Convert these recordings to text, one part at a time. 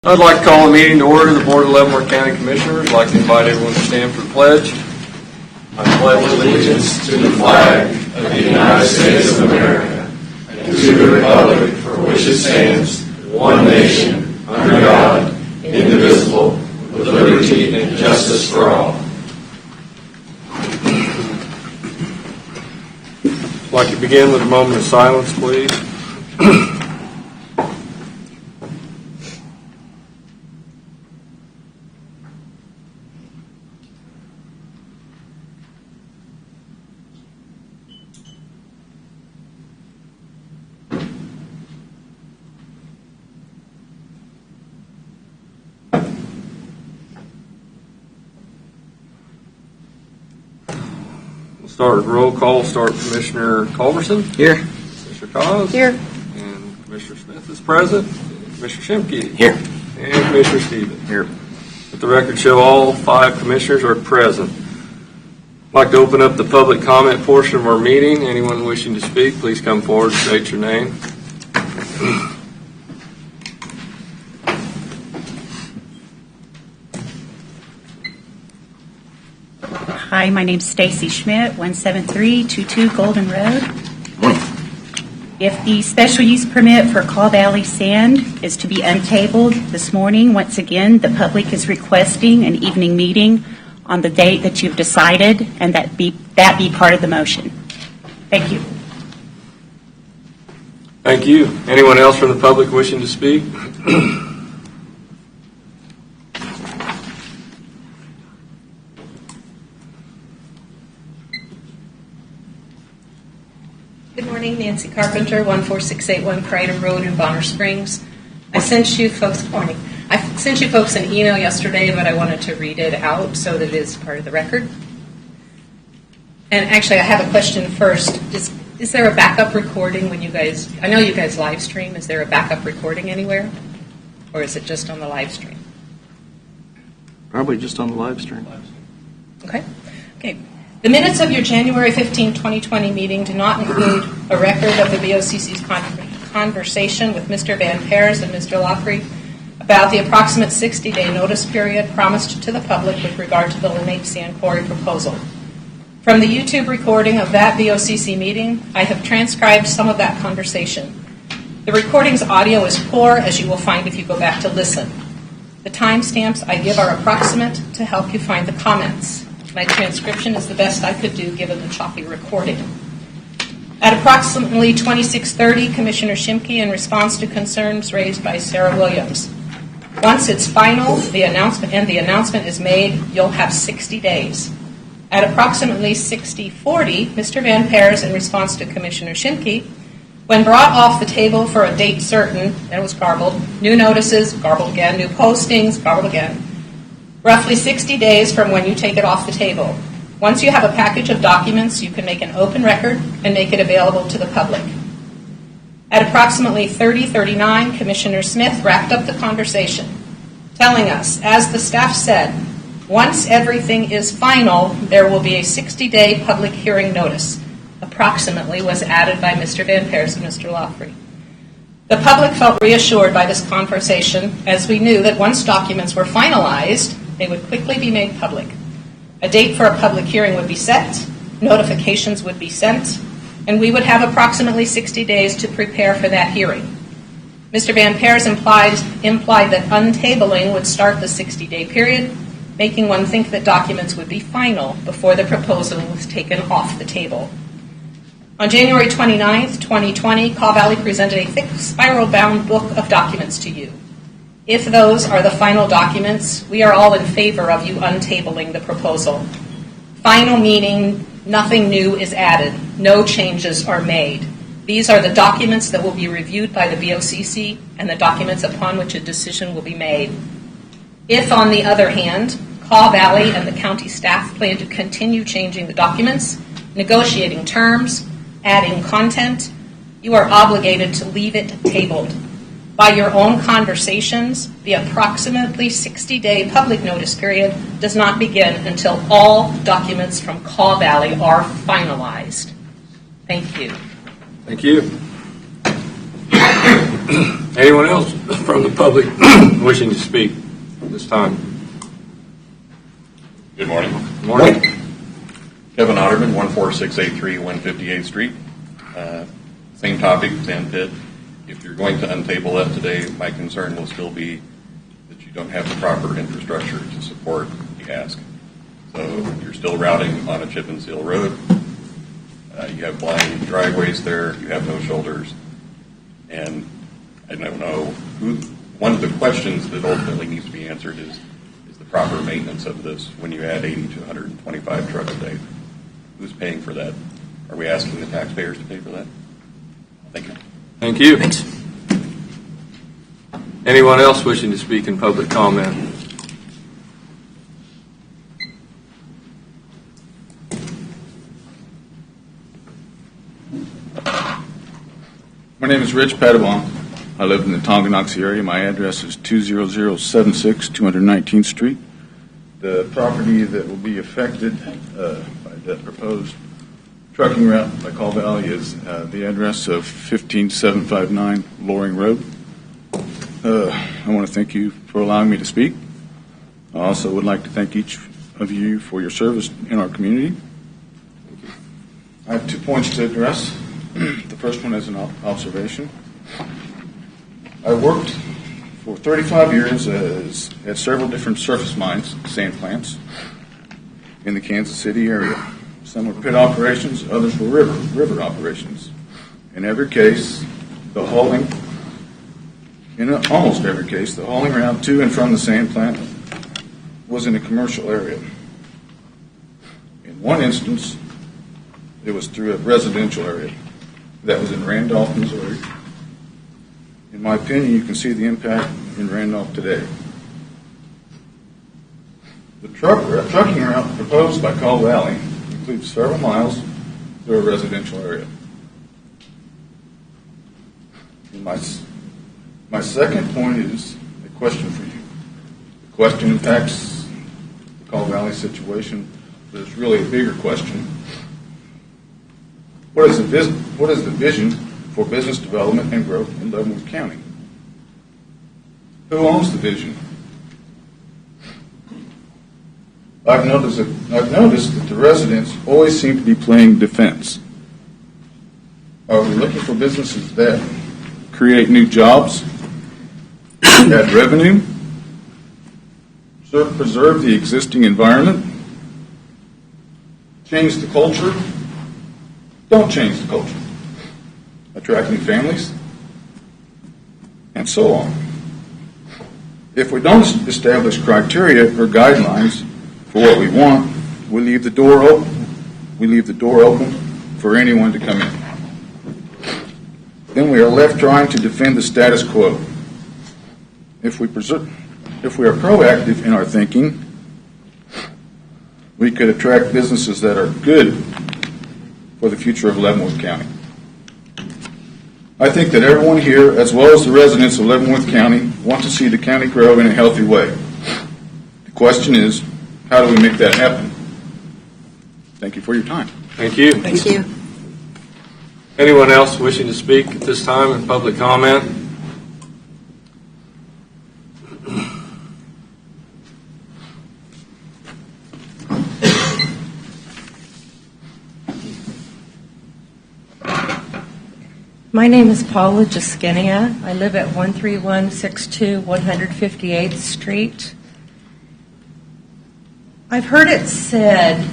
I'd like to call a meeting to order the Board of Leavenworth County Commissioners. I'd like to invite everyone to stand for the pledge. I pledge allegiance to the flag of the United States of America and to the republic for which it stands, one nation, under God, indivisible, with liberty and justice for all. I'd like to begin with a moment of silence, please. Start with roll call. Start with Commissioner Culbertson. Here. Commissioner KAAZ. Here. And Commissioner Smith is present. Commissioner CHIMKE. Here. And Commissioner STIEBEN. Here. Let the record show all 5 commissioners are present. I'd like to open up the public comment portion of our meeting. Anyone wishing to speak, please come forward and state your name. Hi, my name's Stacy Schmidt, 17322 Golden Road. If the special use permit for Kaw Valley Sand is to be untabled this morning, once again, the public is requesting an evening meeting on the date that you've decided, and that be part of the motion. Thank you. Thank you. Anyone else from the public wishing to speak? Good morning, Nancy Carpenter, 14681 Crichton Road in Bonner Springs. I sent you folks an email yesterday, but I wanted to read it out so that it is part of the record. And actually, I have a question first. Is there a backup recording when you guys, I know you guys live stream, is there a backup recording anywhere? Or is it just on the live stream? Probably just on the live stream. Okay. The minutes of your January 15, 2020 meeting do not include a record of the BOCC's conversation with Mr. Van Peers and Mr. Loughery about the approximate 60-day notice period promised to the public with regard to the Linate Sand Quarry proposal. From the YouTube recording of that BOCC meeting, I have transcribed some of that conversation. The recording's audio is poor, as you will find if you go back to listen. The timestamps I give are approximate to help you find the comments. My transcription is the best I could do given the choppy recording. At approximately 26:30, Commissioner CHIMKE, in response to concerns raised by Sarah Williams. Once it's final, the announcement is made, you'll have 60 days. At approximately 60:40, Mr. Van Peers, in response to Commissioner CHIMKE, when brought off the table for a date certain, it was garbled, new notices, garbled again, new postings, garbled again. Roughly 60 days from when you take it off the table. Once you have a package of documents, you can make an open record and make it available to the public. At approximately 30:39, Commissioner Smith wrapped up the conversation, telling us, as the staff said, once everything is final, there will be a 60-day public hearing notice, approximately was added by Mr. Van Peers and Mr. Loughery. The public felt reassured by this conversation, as we knew that once documents were finalized, they would quickly be made public. A date for a public hearing would be set, notifications would be sent, and we would have approximately 60 days to prepare for that hearing. Mr. Van Peers implied that untabling would start the 60-day period, making one think that documents would be final before the proposal was taken off the table. On January 29th, 2020, Kaw Valley presented a thick spiral-bound book of documents to you. If those are the final documents, we are all in favor of you untabling the proposal. Final meaning nothing new is added, no changes are made. These are the documents that will be reviewed by the BOCC and the documents upon which a decision will be made. If, on the other hand, Kaw Valley and the county staff plan to continue changing the documents, negotiating terms, adding content, you are obligated to leave it tabled. By your own conversations, the approximately 60-day public notice period does not begin until all documents from Kaw Valley are finalized. Thank you. Thank you. Anyone else from the public wishing to speak at this time? Good morning. Morning. Kevin Otterman, 14683 158th Street. Same topic, sand pit. If you're going to untable that today, my concern will still be that you don't have the proper infrastructure to support the ask. So you're still routing on a chip and seal road. You have blind driveways there. You have no shoulders. And I don't know who. One of the questions that ultimately needs to be answered is the proper maintenance of this when you add 80 to 125 trucks a day. Who's paying for that? Are we asking the taxpayers to pay for that? Thank you. Thank you. Anyone else wishing to speak in public comment? My name is Rich Padabon. I live in the Tonganoxie area. My address is 20076 219th Street. The property that will be affected by the proposed trucking route by Call Valley is the address of 15759 Loring Road. I want to thank you for allowing me to speak. I also would like to thank each of you for your service in our community. I have 2 points to address. The first one is an observation. I worked for 35 years at several different surface mines, sand plants, in the Kansas City area. Some were pit operations, others were river operations. In every case, in almost every case, the hauling around to and from the sand plant was in a commercial area. In one instance, it was through a residential area. That was in Randolph, Missouri. In my opinion, you can see the impact in Randolph today. The trucking route proposed by Call Valley includes several miles through a residential area. And my second point is a question for you. The question impacts the Call Valley situation, but it's really a bigger question. What is the vision for business development and growth in Leavenworth County? Who owns the vision? I've noticed that the residents always seem to be playing defense. Are we looking for businesses that create new jobs, add revenue, preserve the existing environment, change the culture? Don't change the culture. Attract new families, and so on. If we don't establish criteria or guidelines for what we want, we leave the door open. We leave the door open for anyone to come in. Then we are left trying to defend the status quo. If we are proactive in our thinking, we could attract businesses that are good for the future of Leavenworth County. I think that everyone here, as well as the residents of Leavenworth County, want to see the county grow in a healthy way. The question is, how do we make that happen? Thank you for your time. Thank you. Thank you. Anyone else wishing to speak at this time in public comment? My name is Paula Jaskinia. I live at 13162 158th Street. I've heard it said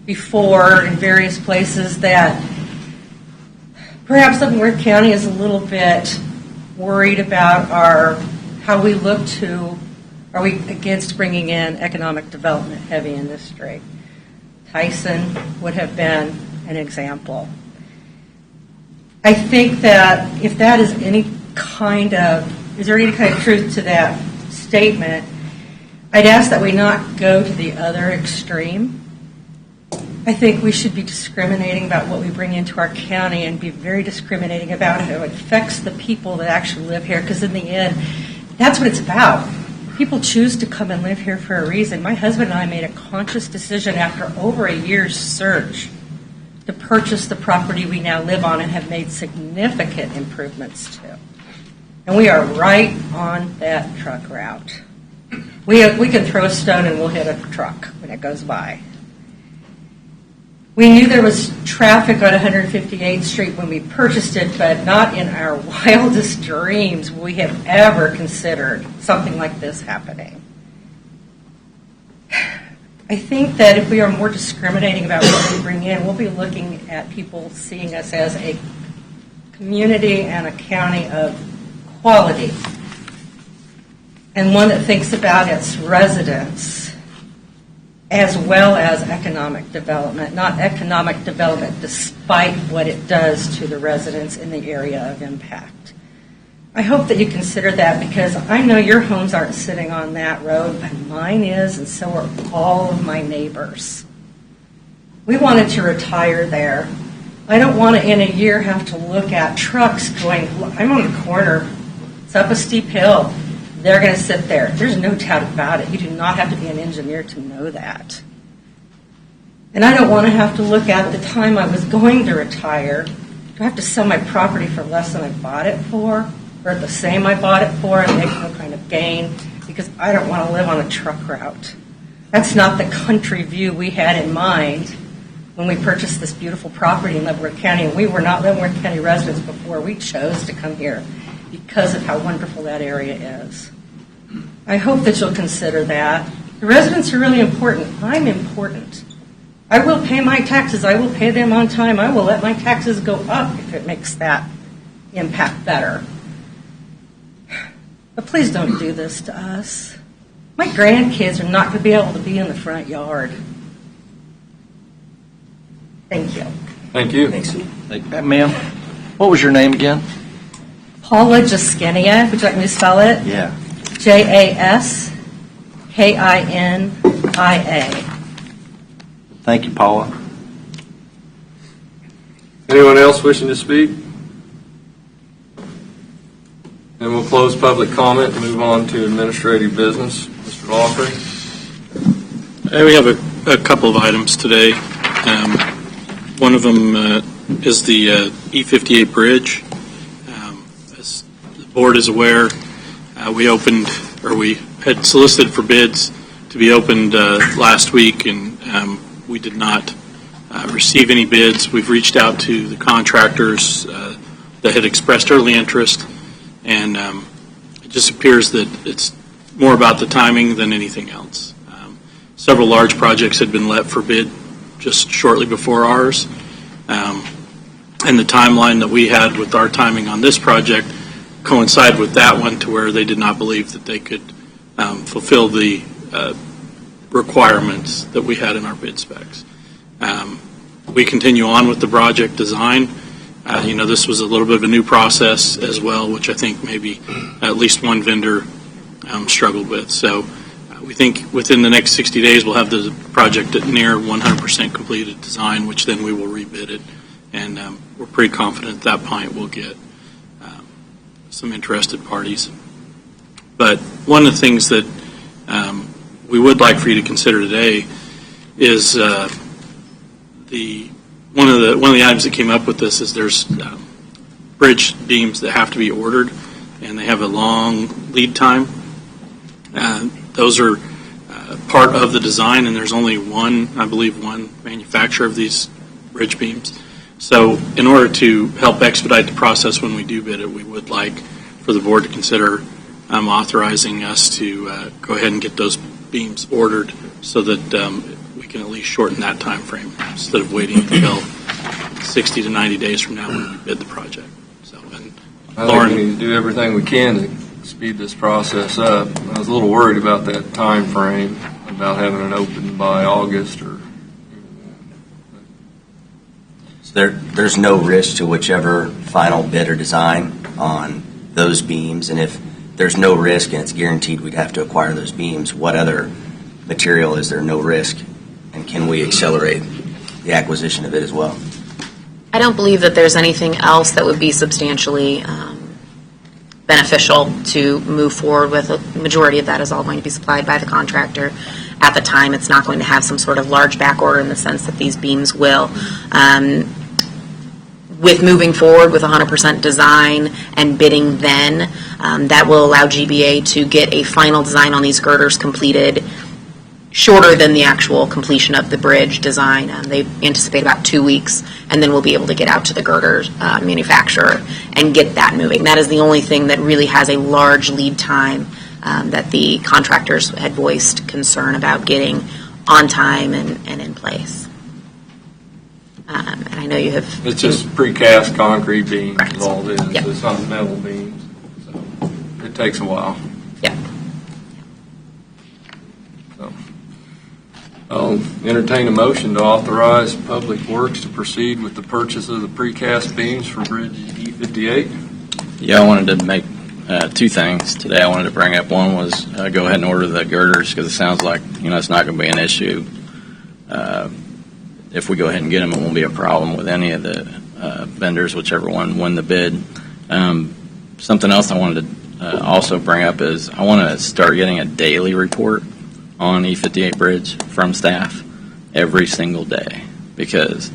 before in various places that perhaps Leavenworth County is a little bit worried about how we look to, are we against bringing in economic development, heavy industry? Tyson would have been an example. I think that if that is there any kind of truth to that statement, I'd ask that we not go to the other extreme. I think we should be discriminating about what we bring into our county and be very discriminating about how it affects the people that actually live here, because in the end, that's what it's about. People choose to come and live here for a reason. My husband and I made a conscious decision after over a year's search to purchase the property we now live on and have made significant improvements to. And we are right on that truck route. We can throw a stone and we'll hit a truck when it goes by. We knew there was traffic on 158th Street when we purchased it, but not in our wildest dreams would we have ever considered something like this happening. I think that if we are more discriminating about what we bring in, we'll be looking at people seeing us as a community and a county of quality, and one that thinks about its residents as well as economic development, not economic development despite what it does to the residents in the area of impact. I hope that you consider that, because I know your homes aren't sitting on that road, but mine is, and so are all of my neighbors. We wanted to retire there. I don't want to in a year have to look at trucks going, I'm on the corner, it's up a steep hill, they're going to sit there. There's no doubt about it. You do not have to be an engineer to know that. And I don't want to have to look at the time I was going to retire. Do I have to sell my property for less than I bought it for? Or at the same I bought it for and make no kind of gain? Because I don't want to live on a truck route. That's not the country view we had in mind when we purchased this beautiful property in Leavenworth County. And we were not Leavenworth County residents before we chose to come here because of how wonderful that area is. I hope that you'll consider that. The residents are really important. I'm important. I will pay my taxes. I will pay them on time. I will let my taxes go up if it makes that impact better. But please don't do this to us. My grandkids are not going to be able to be in the front yard. Thank you. Thank you. Thanks. Ma'am, what was your name again? Paula Jaskinia. Would you like me to spell it? Yeah. Jaskinia. Thank you, Paula. Anyone else wishing to speak? Then we'll close public comment and move on to administrative business. Mr. Lawfrey? We have a couple of items today. One of them is the E58 bridge. As the board is aware, we had solicited for bids to be opened last week, and we did not receive any bids. We've reached out to the contractors that had expressed early interest, and it just appears that it's more about the timing than anything else. Several large projects had been let for bid just shortly before ours, and the timeline that we had with our timing on this project coincided with that one, to where they did not believe that they could fulfill the requirements that we had in our bid specs. We continue on with the project design. This was a little bit of a new process as well, which I think maybe at least one vendor struggled with. So we think within the next 60 days we'll have the project at near 100% completed design, which then we will rebid it. And we're pretty confident at that point we'll get some interested parties. But one of the things that we would like for you to consider today is one of the items that came up with this is there's bridge beams that have to be ordered, and they have a long lead time. Those are part of the design, and there's only one manufacturer of these bridge beams. So in order to help expedite the process when we do bid it, we would like for the board to consider authorizing us to go ahead and get those beams ordered, so that we can at least shorten that time frame instead of waiting until 60 to 90 days from now when we bid the project. So, and I Lauren, think we need to do everything we can to speed this process up. I was a little worried about that time frame, about having it open by August or. So there's no risk to whichever final bid or design on those beams, and if there's no risk and it's guaranteed we'd have to acquire those beams, what other material is there no risk, and can we accelerate the acquisition of it as well? I don't believe that there's anything else that would be substantially beneficial to move forward with. A majority of that is all going to be supplied by the contractor at the time, it's not going to have some sort of large back order in the sense that these beams will. With moving forward with 100% design and bidding then, that will allow GBA to get a final design on these girders completed shorter than the actual completion of the bridge design. They anticipate about 2 weeks, and then we'll be able to get out to the girder manufacturer and get that moving. That is the only thing that really has a large lead time that the contractors had voiced concern about getting on time and in place. And I know you have... It's just precast concrete beams Correct. is all it is. Yep. It's not metal beams. So it takes a while. Yeah. So I'll entertain a motion to authorize Public Works to proceed with the purchase of the precast beams for Bridge E58. Yeah, I wanted to make two things today. I wanted to bring up. One was go ahead and order the girders, because it sounds like it's not going to be an issue. If we go ahead and get them, it won't be a problem with any of the vendors, whichever one win the bid. Something else I wanted to also bring up is I want to start getting a daily report on E58 Bridge from staff every single day, because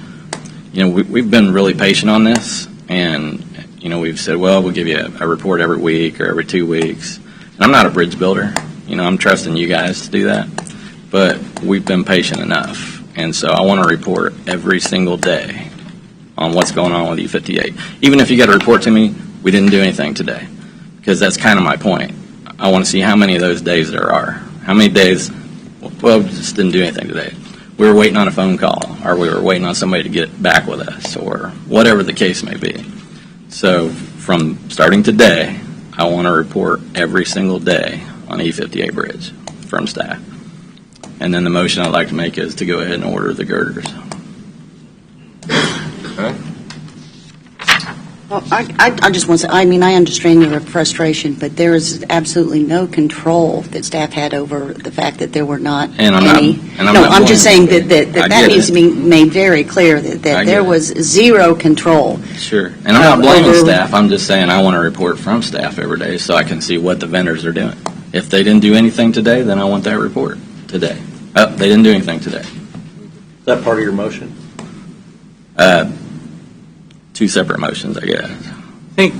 we've been really patient on this, and we've said, well, we'll give you a report every week or every 2 weeks. And I'm not a bridge builder. I'm trusting you guys to do that, but we've been patient enough. And so I want to report every single day on what's going on with E58. Even if you got to report to me, we didn't do anything today, because that's kind of my point. I want to see how many of those days there are. How many days, well, we just didn't do anything today. We were waiting on a phone call, or we were waiting on somebody to get back with us, or whatever the case may be. So from starting today, I want to report every single day on E58 Bridge from staff. And then the motion I'd like to make is to go ahead and order the girders. Okay. Well, I just want to say, I understand your frustration, but there is absolutely no control that staff had over the fact that there were not And I'm any. not I'm just saying blaming that I that get needs it. to be made very clear that I get there it. was zero control. Sure. And I'm not blaming over- staff. I'm just saying I want to report from staff every day so I can see what the vendors are doing. If they didn't do anything today, then I want that report today. Oh, they didn't do anything today. Is that part of your motion? Two separate motions, I guess. I think,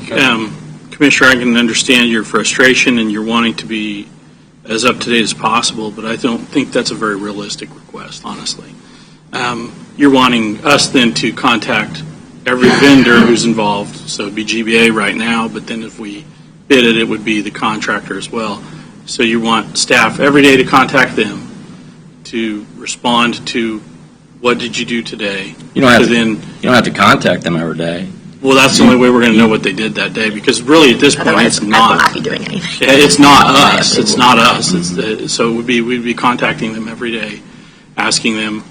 Commissioner, I can understand your frustration and you're wanting to be as up to date as possible, but I don't think that's a very realistic request, honestly. You're wanting us then to contact every vendor who's involved, so it'd be GBA right now, but then if we bid it, it would be the contractor as well. So you want staff every day to contact them to respond to what did you do today. You don't have to to, then, you don't have to contact them every day. well, that's the only way we're going to know what they did that day, because really at this point Otherwise, it's I will not. not be doing anything. Yeah, it's not us. It's not us. So we'd be contacting them every day, asking them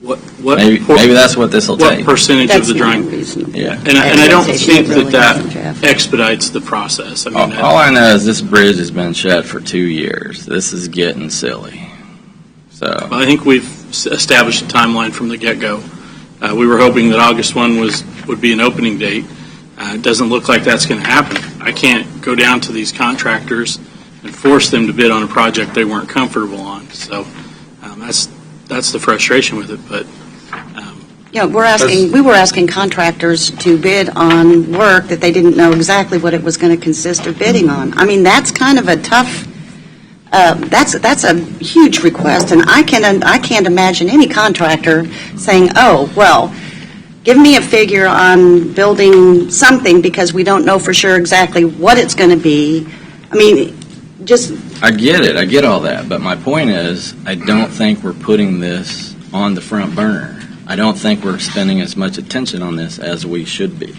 what Maybe that's what this will what take. percentage That's of the not drawing. reasonable. Yeah. And I don't think Really that isn't, Jeff. expedites the process. I mean, All I know is this bridge has been shut for 2 years. This is getting silly. So I think we've established a timeline from the get-go. We were hoping that August 1 would be an opening date. It doesn't look like that's going to happen. I can't go down to these contractors and force them to bid on a project they weren't comfortable on. So that's the frustration with it. But Yeah, we were asking contractors to bid on work that they didn't know exactly what it was going to consist of bidding on. I mean, that's kind of a tough, that's a huge request, and I can't imagine any contractor saying, oh, well, give me a figure on building something because we don't know for sure exactly what it's going to be. I mean, just... I get it. I get all that. But my point is, I don't think we're putting this on the front burner. I don't think we're spending as much attention on this as we should be.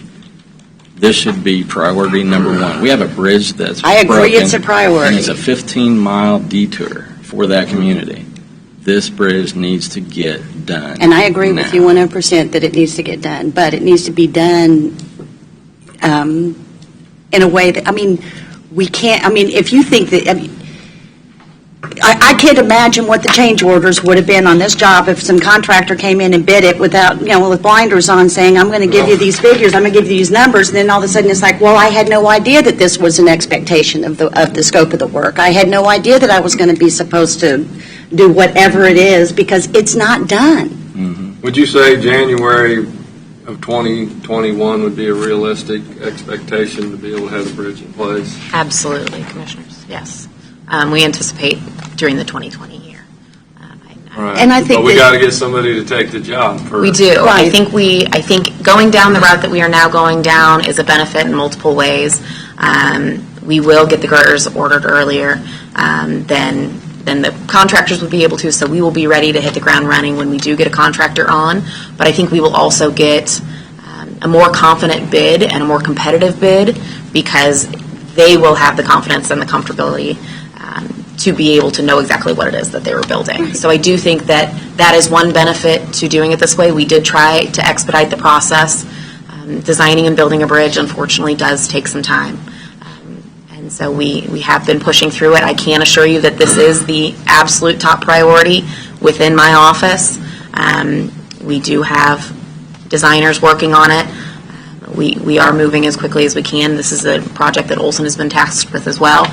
This should be priority number one. We have a bridge that's I agree broken, it's a priority. and it's a 15-mile detour for that community. This bridge needs to get done. And I agree with now. you 100% that it needs to get done, but it needs to be done in a way that, I mean, we can't, I mean, if you think that, I can't imagine what the change orders would have been on this job if some contractor came in and bid it without, with blinders on, saying, I'm going to give you these figures, I'm going to give you these numbers, and then all of a sudden it's like, well, I had no idea that this was an expectation of the scope of the work. I had no idea that I was going to be supposed to do whatever it is, because it's not done. Would you say January of 2021 would be a realistic expectation to be able to have the bridge in place? Absolutely, Commissioners, yes. We anticipate during the 2020 year. Right. And I think but we that- got to get somebody to take the job first. We do. Right. I think going down the route that we are now going down is a benefit in multiple ways. We will get the girders ordered earlier than the contractors would be able to, so we will be ready to hit the ground running when we do get a contractor on. But I think we will also get a more confident bid and a more competitive bid, because they will have the confidence and the comfortability to be able to know exactly what it is that they were building. So I do think that that is one benefit to doing it this way. We did try to expedite the process. Designing and building a bridge, unfortunately, does take some time. And so we have been pushing through it. I can assure you that this is the absolute top priority within my office. We do have designers working on it. We are moving as quickly as we can. This is a project that Olson has been tasked with as well.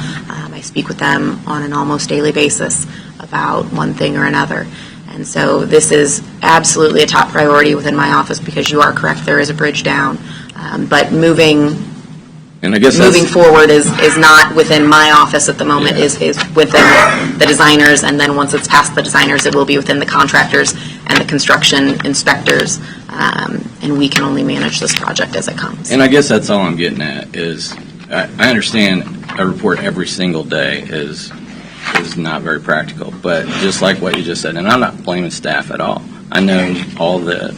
I speak with them on an almost daily basis about one thing or another. And so this is absolutely a top priority within my office, because you are correct, there is a bridge down. But moving forward is not within my office at the moment, is within the designers, and then once it's past the designers, it will be within the contractors and the construction inspectors, and we can only manage this project as it comes. And I guess that's all I'm getting at is I understand a report every single day is not very practical, but just like what you just said, and I'm not blaming staff at all. I know all the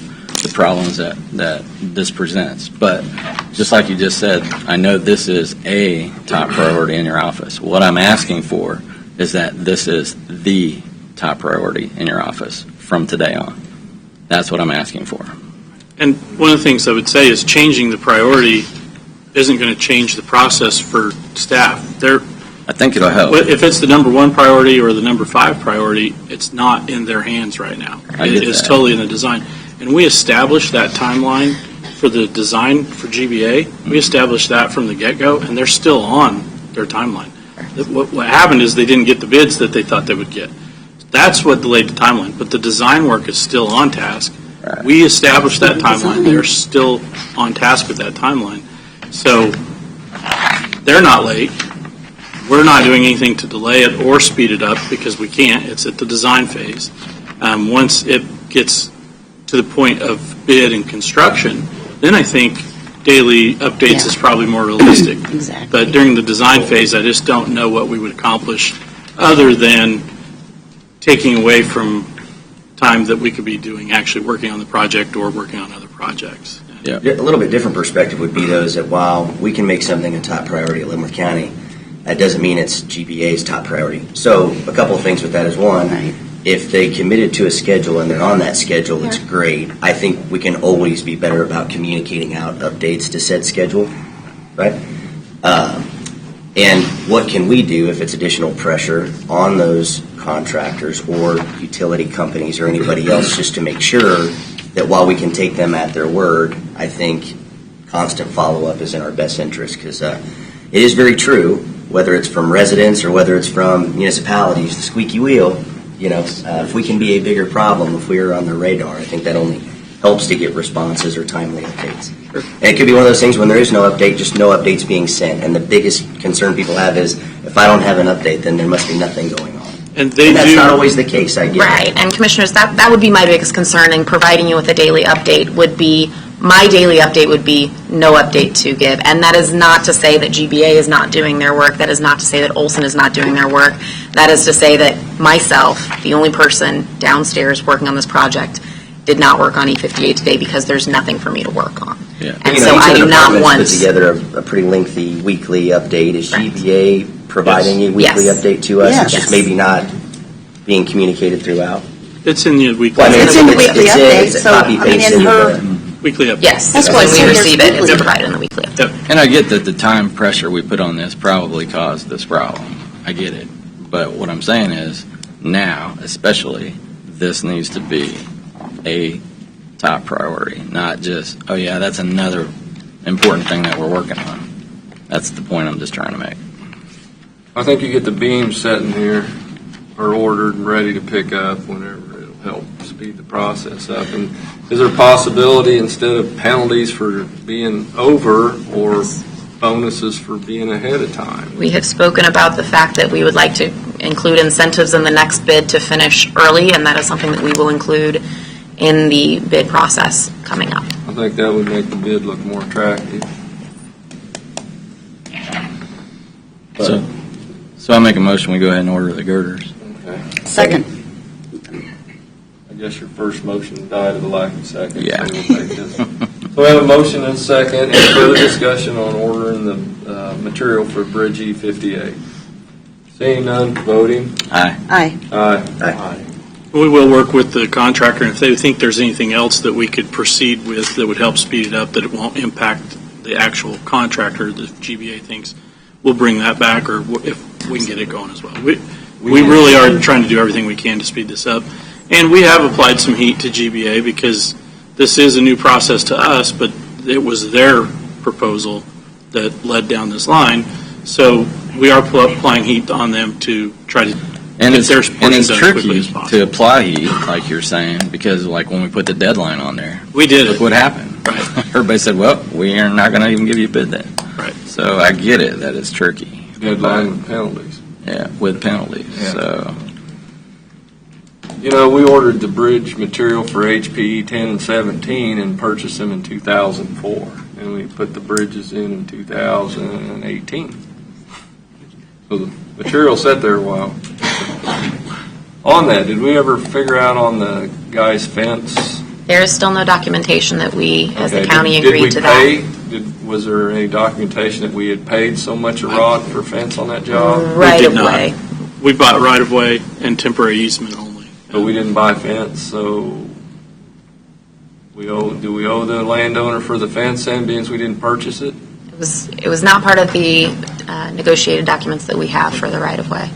problems that this presents, but just like you just said, I know this is a top priority in your office. What I'm asking for is that this is the top priority in your office from today on. That's what I'm asking for. And one of the things I would say is changing the priority isn't going to change the process for staff. I think it'll help. If it's the number 1 priority or the number 5 priority, it's not in their hands right now. It is totally in the design. And we established that timeline for the design for GBA. We established that from the get-go, and they're still on their timeline. What happened is they didn't get the bids that they thought they would get. That's what delayed the timeline, but the design work is still on task. Right. We established that timeline. They're still on task with that timeline. So they're not late. We're not doing anything to delay it or speed it up, because we can't. It's at the design phase. Once it gets to the point of bid and construction, then I think daily updates is probably more realistic. Exactly. But during the design phase, I just don't know what we would accomplish other than taking away from time that we could be doing actually working on the project or working on other projects. Yeah. A little bit different perspective would be, though, is that while we can make something a top priority at Leavenworth County, that doesn't mean it's GBA's top priority. So a couple of things with that is, one, if they committed to a schedule and they're on that schedule, it's great. I think we can always be better about communicating out updates to said schedule, right? And what can we do if it's additional pressure on those contractors or utility companies or anybody else, just to make sure that while we can take them at their word, I think constant follow-up is in our best interest, because it is very true, whether it's from residents or whether it's from municipalities, the squeaky wheel, if we can be a bigger problem, if we are on the radar, I think that only helps to get responses or timely updates. And it could be one of those things when there is no update, just no updates being sent. And the biggest concern people have is, if I don't have an update, then there must be nothing going on. And that's not always the case, I get Right, it. and Commissioners, that would be my biggest concern in providing you with a daily update. My daily update would be no update to give. And that is not to say that GBA is not doing their work. That is not to say that Olson is not doing their work. That is to say that myself, the only person downstairs working on this project, did not work on E58 today because there's nothing for me to work on. Yeah. And so I do not want put together a pretty lengthy weekly update. Is GBA providing a weekly update to us? Yes. It's just maybe not being communicated throughout. It's in the weekly. Well, I mean, It's in the weekly update, it's so, copy I mean, paste in into her- the- Weekly update. Yes, That's when why I we said there's receive it, it's weekly. provided in the weekly update. And I get that the time pressure we put on this probably caused this problem. I get it. But what I'm saying is, now, especially, this needs to be a top priority, not just, oh yeah, that's another important thing that we're working on. That's the point I'm just trying to make. I think you get the beams set in here are ordered and ready to pick up whenever it'll help speed the process up. And is there a possibility, instead of penalties for being over, or bonuses for being ahead of time? We have spoken about the fact that we would like to include incentives in the next bid to finish early, and that is something that we will include in the bid process coming up. I think that would make the bid look more attractive. So I make a motion, we go ahead and order the girders. Okay. Second. I guess your first motion died of the lack of second. Yeah. So we'll take this. So we have a motion and a second. Any further discussion on ordering the material for Bridge E58? Seeing none, voting. Aye. Aye. Aye. We will work with the contractor, and if they think there's anything else that we could proceed with that would help speed it up, that it won't impact the actual contractor, the GBA thinks, we'll bring that back, or if we can get it going as well. We really are trying to do everything we can to speed this up. And we have applied some heat to GBA because this is a new process to us, but it was their proposal that led down this line. So we are applying heat on them to try to And get it's, their and portion it's done as quickly tricky as possible. to apply heat, like you're saying, because like when we put the deadline on there, We did look it. what happened. Right. Everybody said, well, we are not going to even give you a bid then. Right. So I get it that it's tricky. Deadline with penalties. Yeah, with penalties. Yeah. So You know, we ordered the bridge material for HPE 10 and 17 and purchased them in 2004. And we put the bridges in 2018. So the material sat there a while. On that, did we ever figure out on the guy's fence? There is still no documentation that we, as the Okay, county, did agreed we to pay? that. Was there any documentation that we had paid so much a rod for fence on that job? Right did of not. way. We bought right of way and temporary easement only. But we didn't buy fence, so do we owe the landowner for the fence then, being we didn't purchase it? It was not part of the negotiated documents that we have for the right of way.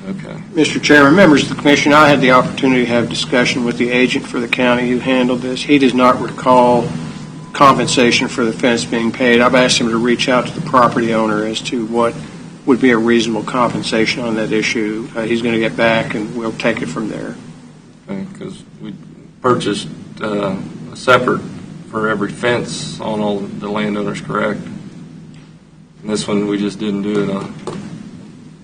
Okay. Mr. Chairman, members of the commission, I had the opportunity to have discussion with the agent for the county who handled this. He does not recall compensation for the fence being paid. I've asked him to reach out to the property owner as to what would be a reasonable compensation on that issue. He's going to get back, and we'll take it from there. Because we purchased a separate for every fence on all the landowners, correct? And this one, we just didn't do it on.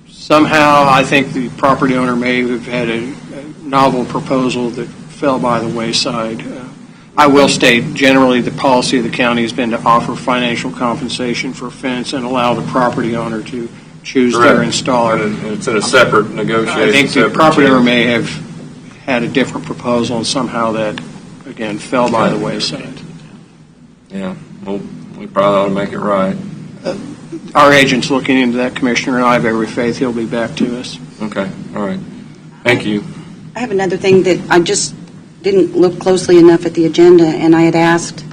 Somehow, I think the property owner may have had a novel proposal that fell by the wayside. I will state, generally, the policy of the county has been to offer financial compensation for fence and allow the property owner to choose their installer. And it's in a separate negotiation. I think the separate property owner check. may have had a different proposal, and somehow that, again, fell by the wayside. Yeah, well, we probably ought to make it right. Our agent's looking into that, Commissioner, and I have every faith he'll be back to us. Okay, all right. Thank you. I have another thing that I just didn't look closely enough at the agenda, and I had asked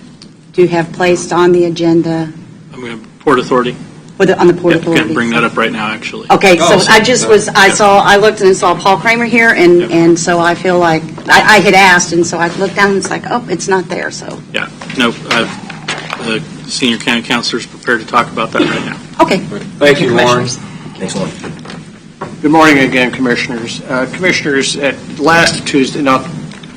to have placed on the agenda I'm going to Port Authority. on the Port Yep, Authority. going to bring that up right now, actually. Okay, so Oh, I just was, I looked and saw Paul Kramer here, and so I feel like, I had asked, and so I looked down and it's like, oh, it's not there, so, Yeah, no, the senior county counselor is prepared to talk about that right now. okay. Thank you, Lauren. Commissioners. Good morning again, Commissioners. Commissioners, at last Tuesday, not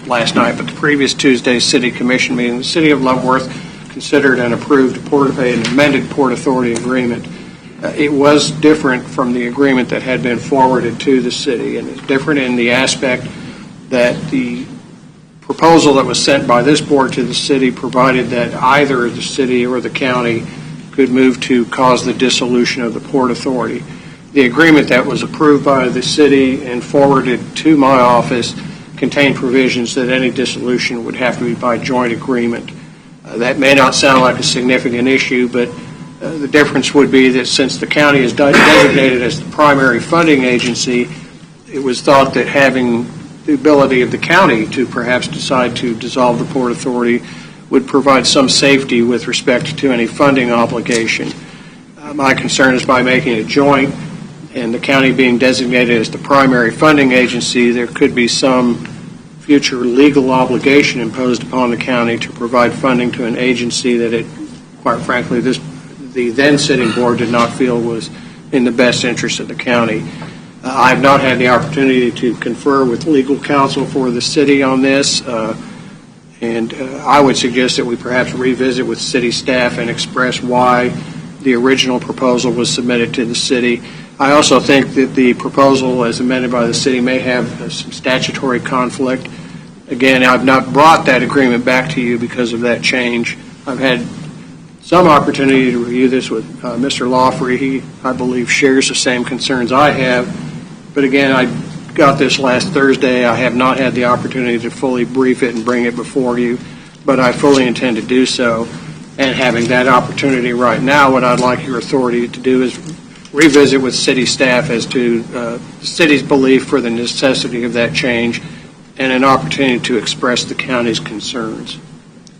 last night, but the previous Tuesday's City Commission meeting, the City of Leavenworth considered and approved an amended Port Authority agreement. It was different from the agreement that had been forwarded to the city, and it's different in the aspect that the proposal that was sent by this board to the city provided that either the city or the county could move to cause the dissolution of the Port Authority. The agreement that was approved by the city and forwarded to my office contained provisions that any dissolution would have to be by joint agreement. That may not sound like a significant issue, but the difference would be that since the county is designated as the primary funding agency, it was thought that having the ability of the county to perhaps decide to dissolve the Port Authority would provide some safety with respect to any funding obligation. My concern is by making it joint and the county being designated as the primary funding agency, there could be some future legal obligation imposed upon the county to provide funding to an agency that it, quite frankly, the then sitting board did not feel was in the best interest of the county. I have not had the opportunity to confer with legal counsel for the city on this, and I would suggest that we perhaps revisit with city staff and express why the original proposal was submitted to the city. I also think that the proposal as amended by the city may have some statutory conflict. Again, I've not brought that agreement back to you because of that change. I've had some opportunity to review this with Mr. Lawfrey. He, I believe, shares the same concerns I have. But again, I got this last Thursday. I have not had the opportunity to fully brief it and bring it before you, but I fully intend to do so. And having that opportunity right now, what I'd like your authority to do is revisit with city staff as to the city's belief for the necessity of that change and an opportunity to express the county's concerns.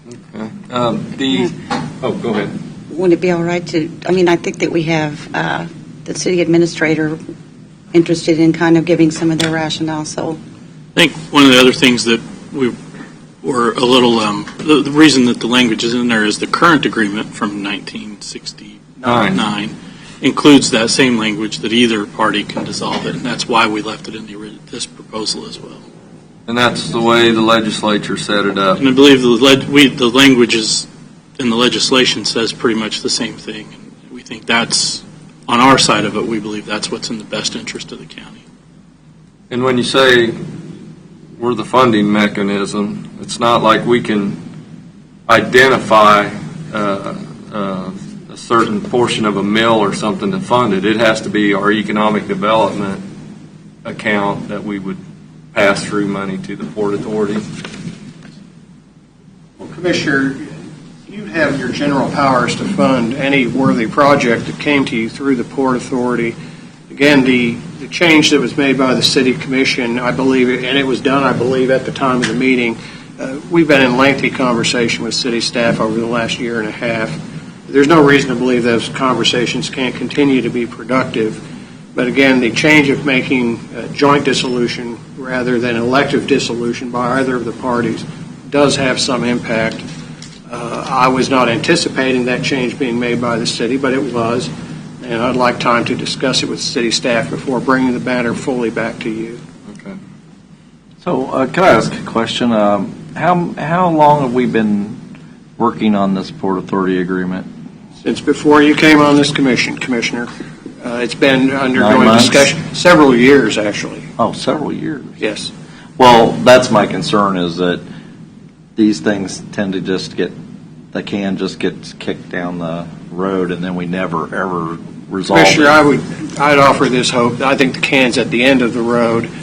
Okay. Go ahead. Would it be all right to, I think that we have the city administrator interested in kind of giving some of their rationale, so. I think one of the other things that we were a little, the reason that the language is in there is the current agreement from 1969 includes that same language that either party can dissolve it, and that's why we left it in this proposal as well. And that's the way the legislature set it up. And I believe the language is in the legislation says pretty much the same thing. And we think that's, on our side of it, we believe that's what's in the best interest of the county. And when you say we're the funding mechanism, it's not like we can identify a certain portion of a mill or something to fund it. It has to be our economic development account that we would pass through money to the Port Authority. Well, Commissioner, you have your general powers to fund any worthy project that came to you through the Port Authority. Again, the change that was made by the City Commission, I believe, and it was done, I believe, at the time of the meeting, we've been in lengthy conversation with city staff over the last year and a half. There's no reason to believe those conversations can't continue to be productive. But again, the change of making joint dissolution rather than elective dissolution by either of the parties does have some impact. I was not anticipating that change being made by the city, but it was, and I'd like time to discuss it with city staff before bringing the matter fully back to you. Okay. So can I ask a question? How long have we been working on this Port Authority agreement? Since before you came on this commission, Commissioner. It's been 9 undergoing months? discussion, several years, actually. Oh, several years. Yes. Well, that's my concern, is that these things tend to just get kicked down the road, and then we never, ever resolve it. Commissioner, I'd offer this hope. I think the can's at the end of the road. And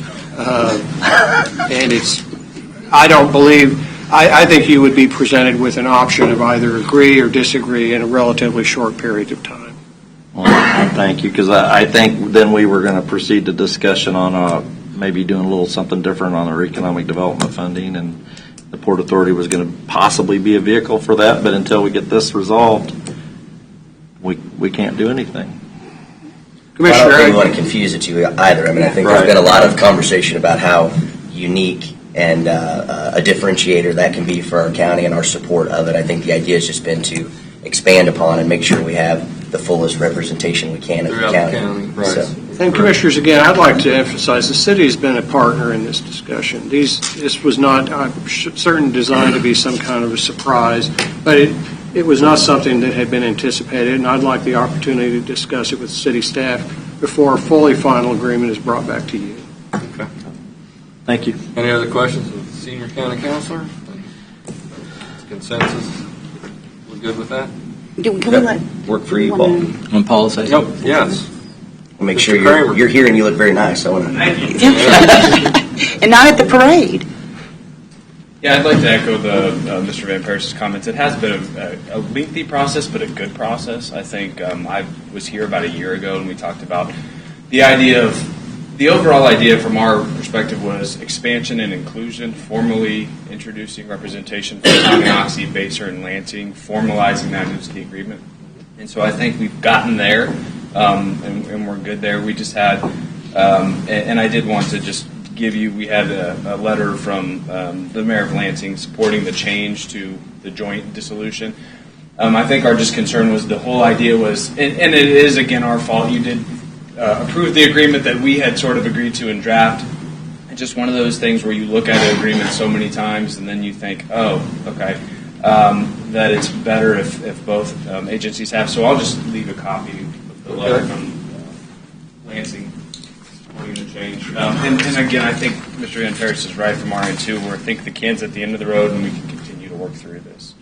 I think you would be presented with an option of either agree or disagree in a relatively short period of time. Well, thank you, because I think then we were going to proceed to discussion on maybe doing a little something different on our economic development funding, and the Port Authority was going to possibly be a vehicle for that, but until we get this resolved, we can't do anything. Commissioner, I don't think we want to confuse the two either. I think there's been a lot of conversation about how unique and a differentiator that can be for our county and our support of it. I think the idea has just been to expand upon and make sure we have the fullest representation we can of the county. Right. So. And Commissioners, again, I'd like to emphasize the city has been a partner in this discussion. This was not, I'm certain, designed to be some kind of a surprise, but it was not something that had been anticipated, and I'd like the opportunity to discuss it with city staff before a fully final agreement is brought back to you. Okay. Thank you. Any other questions of the Senior County Counselor? Consensus? We're good with that? Can we let Work for you, Paul. When Paul says Yes. We'll make sure you're here and you look very nice. I want to. and not at the parade. Yeah, I'd like to echo Mr. Van Pers's comments. It has been a lengthy process, but a good process. I think I was here about a year ago, and we talked about the overall idea from our perspective was expansion and inclusion, formally introducing representation for Tonganoxie, Basehor, and Lansing, formalizing that into the agreement. And so I think we've gotten there, and we're good there. We just had, and I did want to just give you, we had a letter from the mayor of Lansing supporting the change to the joint dissolution. I think our just concern was the whole idea was, and it is again our fault, you did approved the agreement that we had sort of agreed to in draft. It's just one of those things where you look at an agreement so many times and then you think, oh, okay, that it's better if both agencies have. So I'll just leave a copy of the letter from Lansing supporting the change. And again, I think Mr. Van Paris is right from our end too, where I think the can's at the end of the road and we can continue to work through this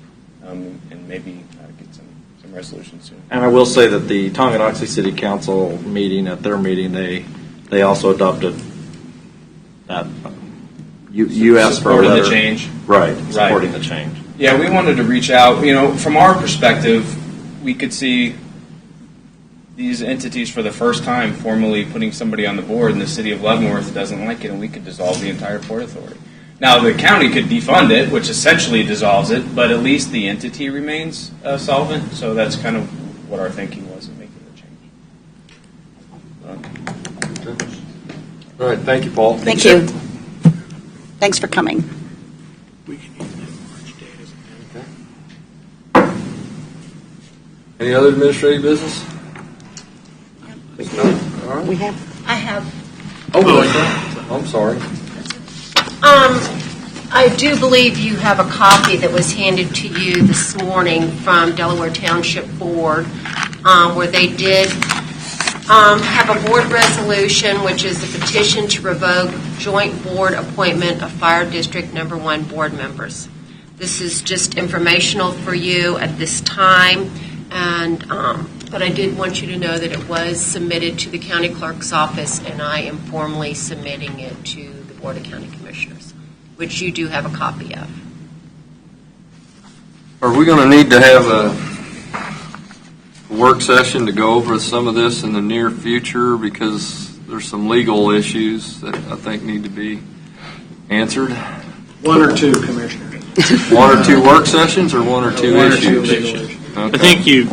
and maybe get some resolution soon. And I will say that the Tonganoxie City Council meeting, at their meeting, they also adopted that. You asked for a letter. Supporting the change. Right, supporting the change. Yeah, we wanted to reach out. You know, from our perspective, we could see these entities for the first time formally putting somebody on the board, and the city of Leavenworth doesn't like it, and we could dissolve the entire Port Authority. Now, the county could defund it, which essentially dissolves it, but at least the entity remains solvent. So that's kind of what our thinking was in making the change. All right, thank you, Paul. Thank you. Thanks for coming. Any other administrative business? Think not. All right. We have. I have. Oh, I'm sorry. I do believe you have a copy that was handed to you this morning from Delaware Township Board, where they did have a board resolution, which is a petition to revoke joint board appointment of Fire District Number 1 board members. This is just informational for you at this time, and but I did want you to know that it was submitted to the county clerk's office, and I am formally submitting it to the Board of County Commissioners, which you do have a copy of. Are we going to need to have a work session to go over some of this in the near future, because there's some legal issues that I think need to be answered? One or two, Commissioner. One or two work sessions, or one or two One or issues? two legal issues. Okay. I think you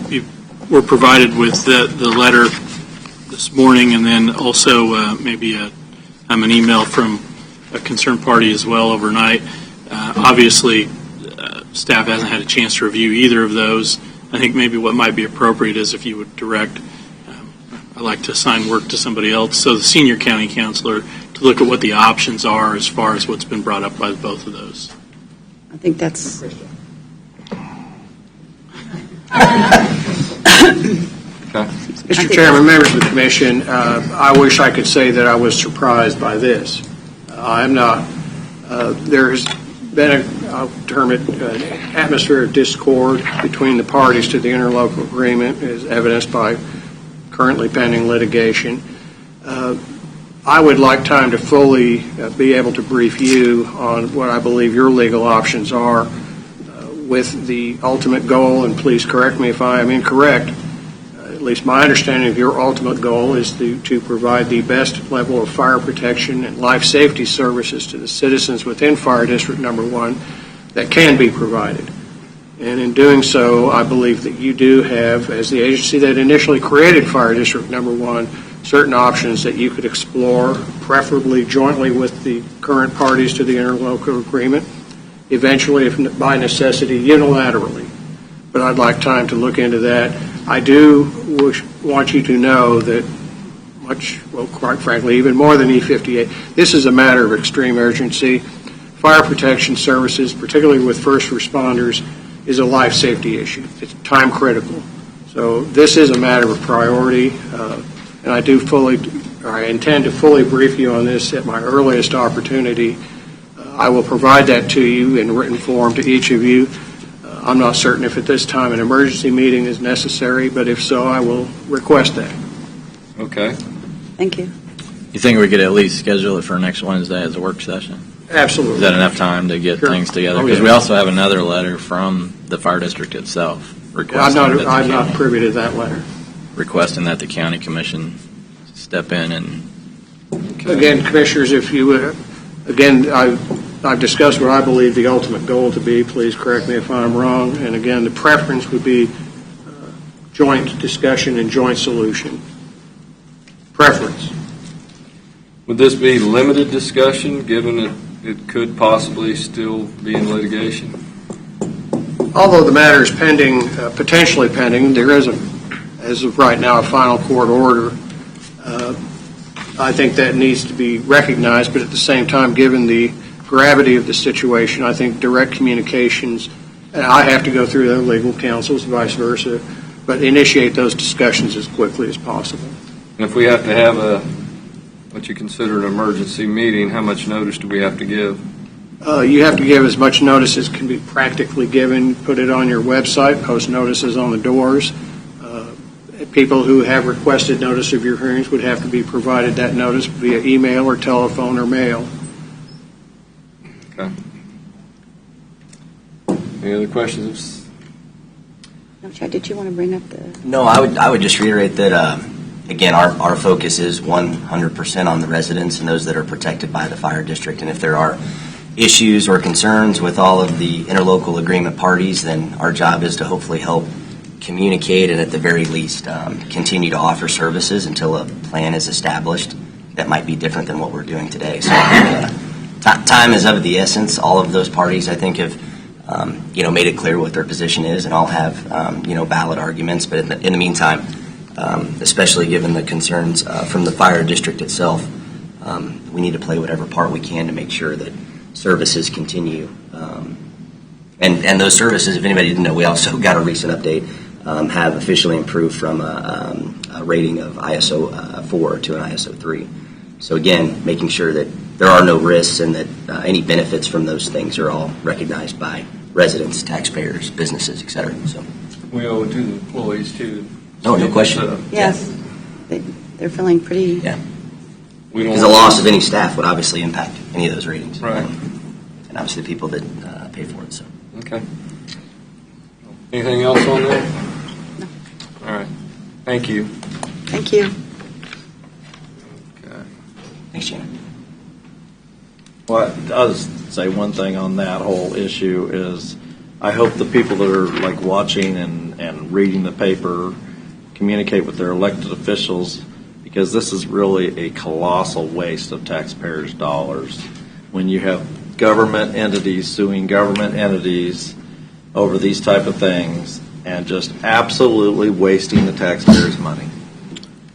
were provided with the letter this morning, and then also maybe an email from a concerned party as well overnight. Obviously, staff hasn't had a chance to review either of those. I think maybe what might be appropriate is if you would direct, I'd like to assign work to somebody else, so the senior county counselor, to look at what the options are as far as what's been brought up by both of those. I think that's. Mr. Chairman, members of the Commission, I wish I could say that I was surprised by this. I am not. There has been, I'll term it, an atmosphere of discord between the parties to the interlocal agreement, as evidenced by currently pending litigation. I would like time to fully be able to brief you on what I believe your legal options are, with the ultimate goal, and please correct me if I am incorrect, at least my understanding of your ultimate goal is to provide the best level of fire protection and life safety services to the citizens within Fire District Number 1 that can be provided. And in doing so, I believe that you do have, as the agency that initially created Fire District Number 1, certain options that you could explore, preferably jointly with the current parties to the interlocal agreement, eventually, if by necessity, unilaterally. But I'd like time to look into that. I do want you to know that quite frankly, even more than E58, this is a matter of extreme urgency. Fire protection services, particularly with first responders, is a life safety issue. It's time critical. So this is a matter of priority, and I intend to fully brief you on this at my earliest opportunity. I will provide that to you in written form to each of you. I'm not certain if at this time an emergency meeting is necessary, but if so, I will request that. Okay. Thank you. You think we could at least schedule it for next Wednesday as a work session? Absolutely. Is that enough time to get things together? Because we also have another letter from the fire district itself requesting I'm not privy to that letter. Requesting that the county commission step in and... Again, Commissioners, if you would, again, I've discussed what I believe the ultimate goal to be. Please correct me if I'm wrong. And again, the preference would be joint discussion and joint solution. Preference. Would this be limited discussion, given that it could possibly still be in litigation? Although the matter is pending, potentially pending, there is, as of right now, a final court order. I think that needs to be recognized, but at the same time, given the gravity of the situation, I think direct communications, and I have to go through their legal counsels, vice versa, but initiate those discussions as quickly as possible. And if we have to have what you consider an emergency meeting, how much notice do we have to give? You have to give as much notice as can be practically given. Put it on your website, post notices on the doors. People who have requested notice of your hearings would have to be provided that notice via email or telephone or mail. Okay. Any other questions? No, Chad, did you want to bring up the? No, I would just reiterate that, again, our focus is 100% on the residents and those that are protected by the fire district. And if there are issues or concerns with all of the interlocal agreement parties, then our job is to hopefully help communicate and at the very least continue to offer services until a plan is established that might be different than what we're doing today. So time is of the essence. All of those parties, I think, have made it clear what their position is, and all have valid arguments. But in the meantime, especially given the concerns from the fire district itself, we need to play whatever part we can to make sure that services continue. And those services, if anybody didn't know, we also got a recent update, have officially improved from a rating of ISO 4 to an ISO 3. So again, making sure that there are no risks and that any benefits from those things are all recognized by residents, taxpayers, businesses, et cetera. So We owe it to the employees too. no question. Yes. They're feeling pretty. Yeah. Because the loss of any staff would obviously impact any of those ratings. Right. And obviously the people that pay for it. So. Okay. Anything else on that? No. All right. Thank you. Thank you. Okay. Thanks, Gina. Well, I'll just say one thing on that whole issue is I hope the people that are like watching and reading the paper communicate with their elected officials, because this is really a colossal waste of taxpayers' dollars when you have government entities suing government entities over these type of things and just absolutely wasting the taxpayers' money.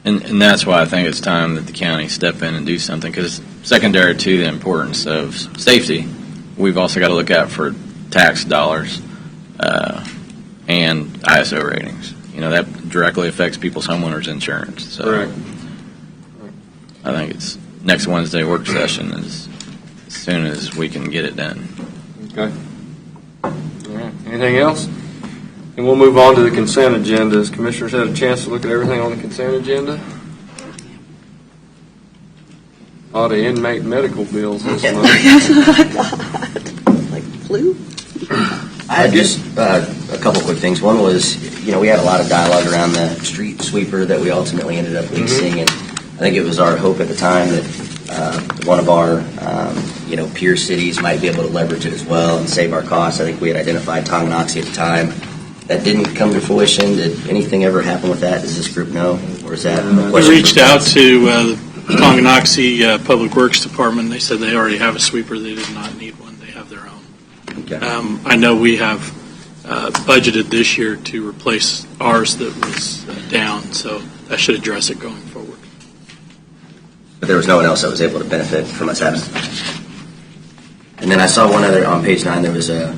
And that's why I think it's time that the county step in and do something, because secondary to the importance of safety, we've also got to look out for tax dollars and ISO ratings. You know, that directly affects people's homeowners insurance. So Correct. I think it's next Wednesday work session as soon as we can get it done. Okay. All right. Anything else? And we'll move on to the consent agenda. Has commissioners had a chance to look at everything on the consent agenda? A lot of inmate medical bills this month. That's what I thought. Like flu? I had just a couple quick things. One was, we had a lot of dialogue around the street sweeper that we ultimately ended up leasing, and I think it was our hope at the time that one of our, peer cities might be able to leverage it as well and save our costs. I think we had identified Tonganoxie at the time. That didn't come to fruition. Did anything ever happen with that? Does this group know, or is that a question? We reached out to the Tonganoxie Public Works Department. They said they already have a sweeper. They did not need one. They have their own. Okay. I know we have budgeted this year to replace ours that was down, so that should address it going forward. But there was no one else that was able to benefit from us having it. And then I saw one other, on page 9, there was a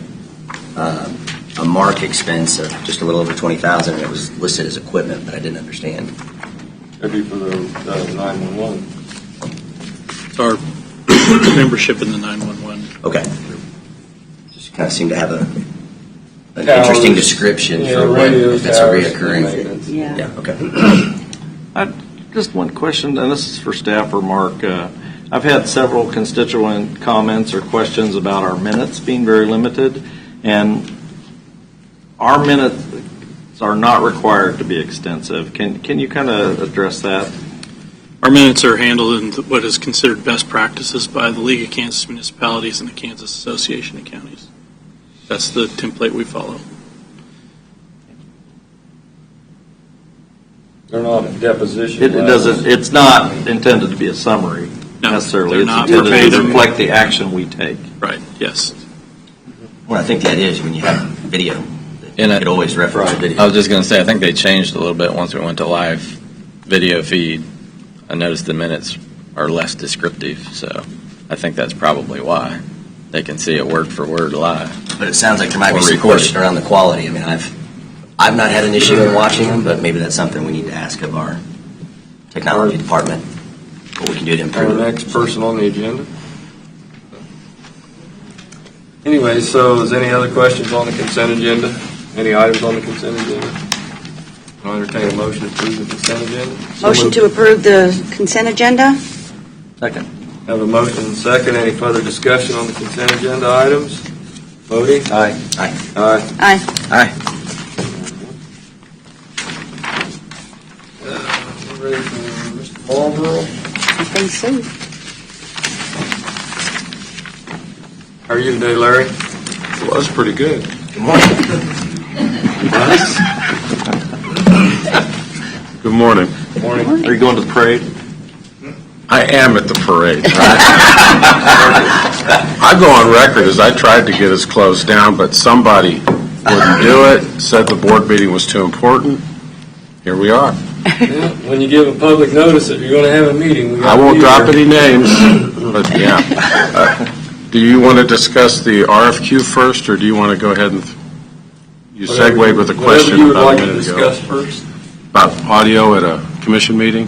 mark expense of just a little over $20,000, and it was listed as equipment, but I didn't understand. That'd be for the 911. It's our membership in the 911. Okay. Just kind of seemed to have an Towers. interesting description for what, radios, if it's a towers, reoccurring maintenance. thing. Yeah. Yeah, okay. Just one question, and this is for staff or Mark. I've had several constituent comments or questions about our minutes being very limited, and our minutes are not required to be extensive. Can you kind of address that? Our minutes are handled in what is considered best practices by the League of Kansas Municipalities and the Kansas Association of Counties. That's the template we follow. They're not a deposition. It doesn't. It's not intended to be a summary necessarily. they're It's not intended to verbatim. reflect the action we take. Right, yes. Well, I think the idea is when you have video, And you could always reference the video. I was just going to say, I think they changed a little bit once we went to live video feed I noticed the minutes are less descriptive, so I think that's probably why. They can see it word for word live. But it sounds like there might be Or some recorded. question around the quality. I mean, I've not had an issue in watching them, but maybe that's something we need to ask of our technology department, what we can do to Our improve. next person on the agenda. Anyway, so is any other questions on the consent agenda? Any items on the consent agenda? I'll entertain a motion to approve the consent agenda. Motion to approve the consent agenda? Second. Have a motion and second. Any further discussion on the consent agenda items? Voting? Aye. Aye. Aye. Aye. Aye. We're ready for Mr. Marlboro. I think so. How are you today, Larry? Well, that's pretty good. Good morning. Good morning. Good morning. Are you going to the parade? I am at the parade. I go on record as I tried to get us closed down, but somebody wouldn't do it, said the board meeting was too important. Here we are. Yeah, when you give a public notice that you're going to have a meeting, we I gotta won't be drop there. any names, but yeah. Do you want to discuss the RFQ first, or do you want to go ahead and, you segued with a question Whatever you would about like a to minute ago. discuss first. About audio at a commission meeting?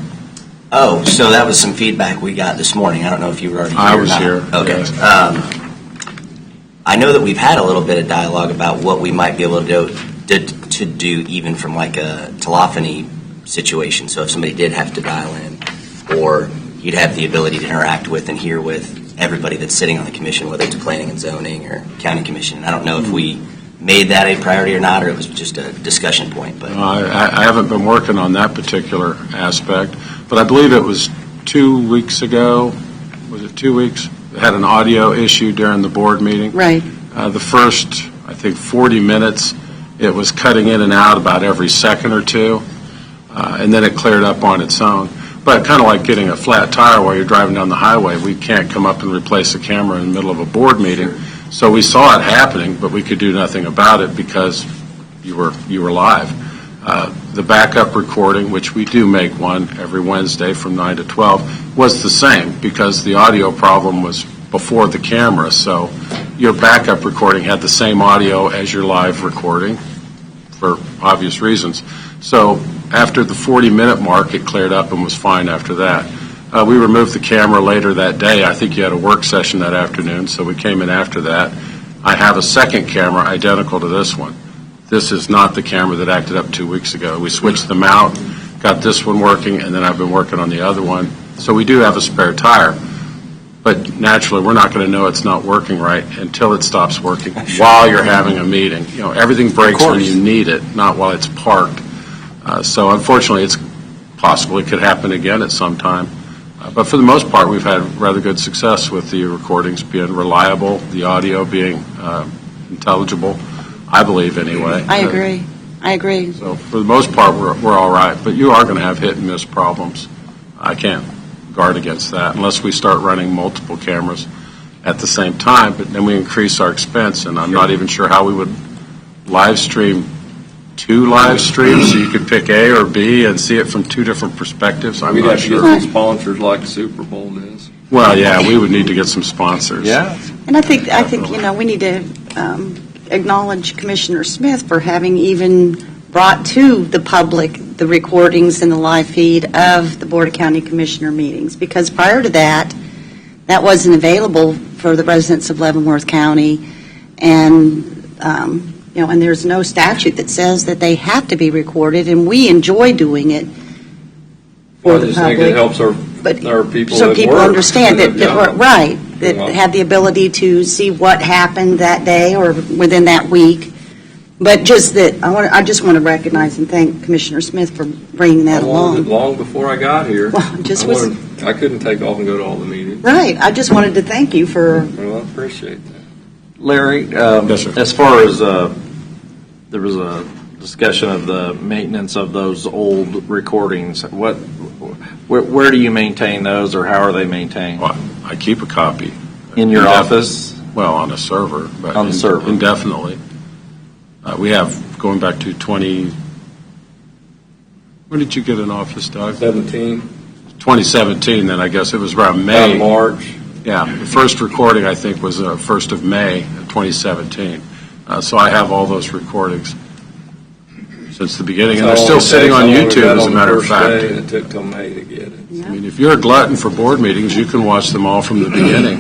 Oh, so that was some feedback we got this morning. I don't know if you were already here I or was not. here, Okay. yes. I know that we've had a little bit of dialogue about what we might be able to do even from like a telephony situation. So if somebody did have to dial in, or you'd have the ability to interact with and hear with everybody that's sitting on the commission, whether it's planning and zoning or county commission. I don't know if we made that a priority or not, or it was just a discussion point. But I haven't been working on that particular aspect, but I believe it was 2 weeks ago, was it 2 weeks? Had an audio issue during the board meeting. Right. The first, I think, 40 minutes, it was cutting in and out about every second or two, and then it cleared up on its own. But kind of like getting a flat tire while you're driving down the highway, we can't come up and replace a camera in the middle of a board meeting. So we saw it happening, but we could do nothing about it because you were live. The backup recording, which we do make one every Wednesday from 9 to 12, was the same because the audio problem was before the camera. So your backup recording had the same audio as your live recording for obvious reasons. So after the 40-minute mark, it cleared up and was fine after that. We removed the camera later that day. I think you had a work session that afternoon, so we came in after that. I have a second camera identical to this one. This is not the camera that acted up 2 weeks ago. We switched them out, got this one working, and then I've been working on the other one. So we do have a spare tire. But naturally, we're not going to know it's not working right until it stops working while you're having a meeting. You know, everything breaks when you need it, not while it's parked. So unfortunately, it's possible it could happen again at some time. But for the most part, we've had rather good success with the recordings being reliable, the audio being intelligible, I believe anyway. I agree. I agree. So for the most part, we're all right. But you are going to have hit and miss problems. I can't guard against that unless we start running multiple cameras at the same time. But then we increase our expense, and I'm not even sure how we would live stream 2 live streams so you could pick A or B and see it from 2 different perspectives. I'm We'd not have to get sure. some sponsors like the Super Bowl is. Well, yeah, we would need to get some sponsors. Yeah. And I think we need to acknowledge Commissioner Smith for having even brought to the public the recordings and the live feed of the Board of County Commissioner meetings, because prior to that, that wasn't available for the residents of Leavenworth County, and and there's no statute that says that they have to be recorded, and we enjoy doing it for Well, I the just public. think it helps our people So at people work. understand that, right, that Well- have the ability to see what happened that day or within that week. But just that, I just want to recognize and thank Commissioner Smith for bringing that along. Long before I got here. Well, I couldn't take off and go to all the meetings. Right, I just wanted to thank you for, Well, I appreciate that. Larry, Yes, sir. as far as there was a discussion of the maintenance of those old recordings, where do you maintain those, or how are they maintained? Well, I keep a copy. In your office? Well, on a server. But On the server. Indefinitely. We have, going back to when did you get an office, Doug? 17. 2017, then I guess it was around May. About March. Yeah, the first recording, I think, was 1st of May of 2017. So I have all those recordings since the beginning, and they're still sitting on YouTube, as a matter of fact. It took till May to get it. I mean, if you're a glutton for board meetings, you can watch them all from the beginning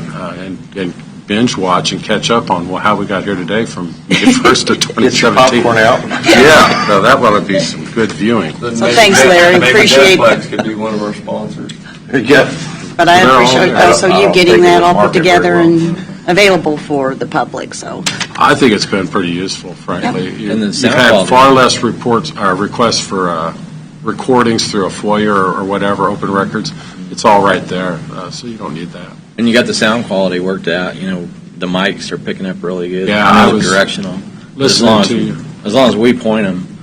and binge watch and catch up on how we got here today from May 1st to 2017. Get your popcorn out. Yeah, so that ought to be some good viewing. So thanks, Larry. Appreciate Netflix could be one of our sponsors. Yeah. But I appreciate also you getting that all put together and and available for the public, so. I think it's been pretty useful, frankly. And then You've sound had quality. far less requests for recordings through a FOIA or whatever, open records. It's all right there, so you don't need that. And you got the sound quality worked out, the mics are picking up really good. Yeah, I I know was directional. listening to you. As long as we point them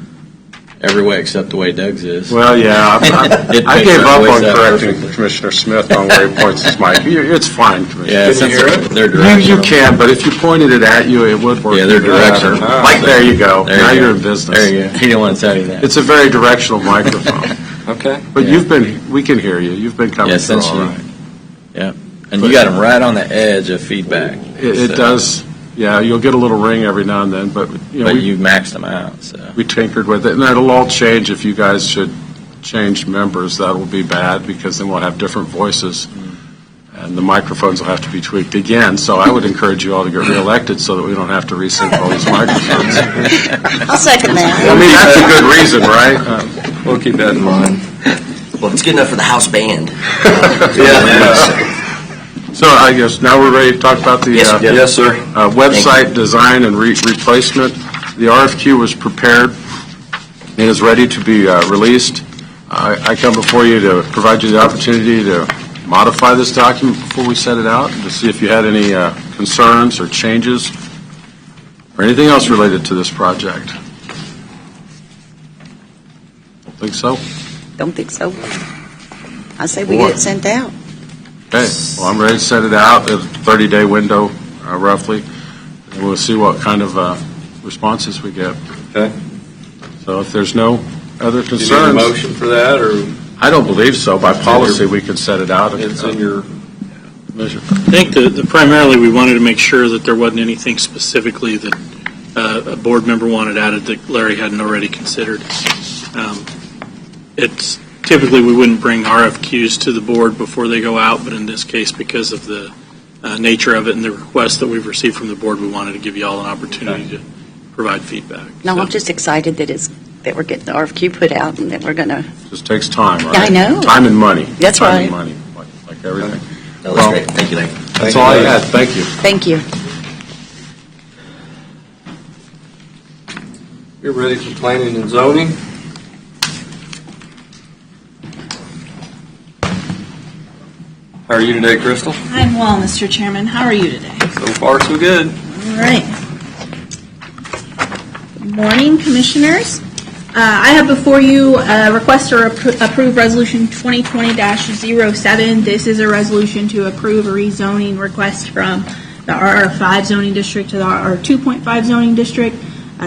every way except the way Doug's is. Well, yeah, It I picks gave up ways on up correcting perfectly. Commissioner Smith on where he points his mic. It's fine, Commissioner. Yeah, Can since you hear it? they're You directional. can, but if you pointed it at you, it would work. Yeah, they're even better. directional. Like, there you go. There Now you go. you're in business. There you go. He didn't want to tell you that. It's a very directional microphone. Okay. But Yeah. we can hear you. You've been coming Yeah, through since all you- right. Yeah, and you got them right on the edge of feedback. It So- does, yeah, you'll get a little ring every now and then, but, But you maxed them out, so. we tinkered with it, and it'll all change if you guys should change members. That will be bad, because then we'll have different voices, and the microphones will have to be tweaked again, so I would encourage you all to get reelected so that we don't have to resync all these microphones. I'll second that. I mean, that's a good reason, right? We'll keep that in mind. Well, it's good enough for the house band. So I guess now we're ready to talk about the Yes, sir. website design and replacement. The RFQ was prepared and is ready to be released. I come before you to provide you the opportunity to modify this document before we set it out, and to see if you had any concerns or changes or anything else related to this project. Don't think so? Don't think so. I say we get it sent out. Okay, well, I'm ready to set it out, a 30-day window roughly, and we'll see what kind of responses we get. Okay. So if there's no other Do you need a concerns. motion for that, or I don't believe so. By policy, we could set it out. it's in your, measure. I think that primarily we wanted to make sure that there wasn't anything specifically that a board member wanted added that Larry hadn't already considered. It's typically we wouldn't bring RFQs to the board before they go out, but in this case, because of the nature of it and the request that we've received from the board, we wanted to give you all an opportunity to provide feedback. No, So- I'm just excited that we're getting the RFQ put out and that we're going to, Just takes time, right? Yeah, I know. Time and money. That's Time right. and money, like everything. That was great. Thank you, Larry. That's all I had. Thank you. thank you. you're ready for planning and zoning? How are you today, Crystal? I'm well, Mr. Chairman. How are you today? So far, so good. All right. Good morning, Commissioners. I have before you a request to approve Resolution 2020-07. This is a resolution to approve a rezoning request from the RR5 zoning district to the RR 2.5 zoning district.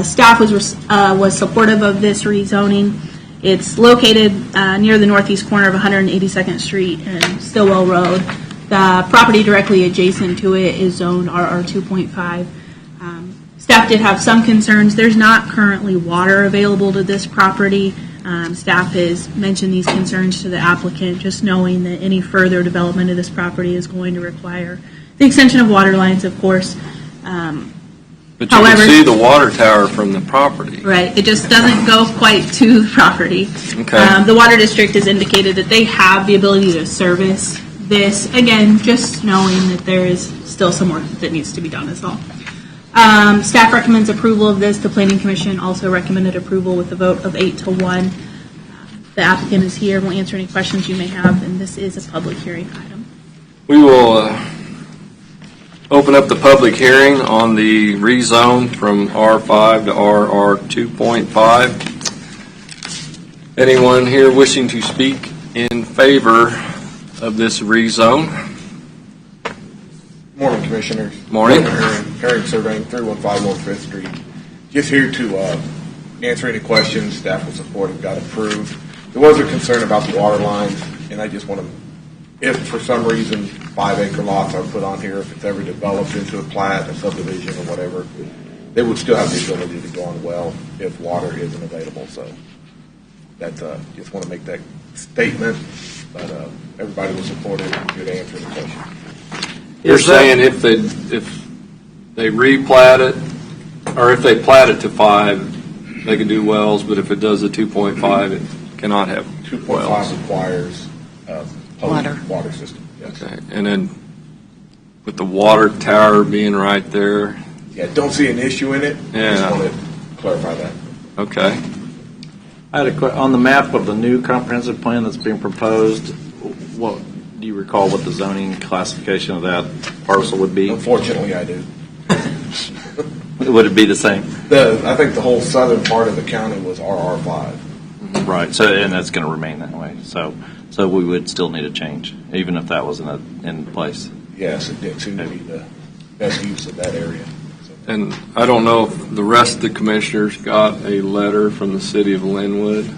Staff was supportive of this rezoning. It's located near the northeast corner of 182nd Street and Stillwell Road. The property directly adjacent to it is zoned RR 2.5. Staff did have some concerns. There's not currently water available to this property. Staff has mentioned these concerns to the applicant, just knowing that any further development of this property is going to require the extension of water lines, of course. But you can see the water tower from the property. Right, it just doesn't go quite to the property. Okay. The Water District has indicated that they have the ability to service this, again, just knowing that there is still some work that needs to be done as well. Staff recommends approval of this. The Planning Commission also recommended approval with a vote of 8-1. The applicant is here, will answer any questions you may have, and this is a public hearing item. We will open up the public hearing on the rezone from R5 to RR 2.5. Anyone here wishing to speak in favor of this rezone? Morning, Commissioners. Morning. Eric Surveying, 315 North 5th Street. Just here to answer any questions. Staff was supportive, got approved. There was a concern about the water lines. and I just want to, if for some reason 5 acre lots are put on here, if it's ever developed into a plat, a subdivision or whatever, they would still have the ability to go on well if water isn't available. So that's, just want to make that statement, but everybody will support it. Good answer to the question. You're saying if they replat it, or if they plat it to 5, they can do wells, but if it does a 2.5, it cannot have 2.5 wells. requires water system. Yes. Okay, and then with the water tower being right there. Yeah, don't see an issue in it. Yeah. Just want to clarify that. Okay. I had on the map of the new comprehensive plan that's being proposed, what do you recall what the zoning classification of that parcel would be? Unfortunately, I do. Would it be the same? I think the whole southern part of the county was RR5. Right, so, and that's going to remain that way. So we would still need a change, even if that wasn't in place. Yes, it did seem to be the best use of that area. And I don't know if the rest of the commissioners got a letter from the city of Linwood.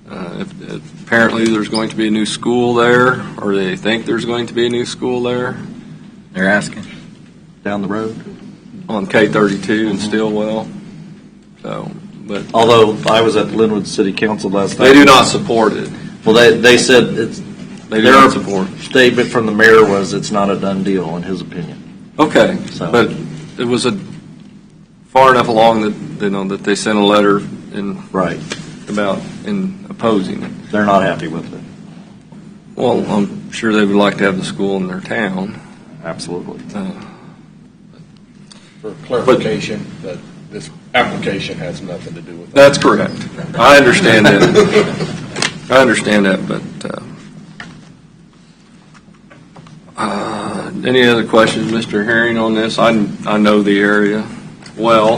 Apparently there's going to be a new school there, or they think there's going to be a new school there. They're asking. Down the road? On K32 in Stillwell. So, but Although I was at Linwood City Council last night. they do not support it. Well, they said it's, They do not support it. statement from the mayor was it's not a done deal, in his opinion. Okay, So- but it was far enough along that that they sent a letter in opposing it. They're not happy with it. Well, I'm sure they would like to have the school in their town. Absolutely. For clarification, that this application has nothing to do with that. That's correct. I understand that. But any other questions, Mr. Herring, on this? I know the area well,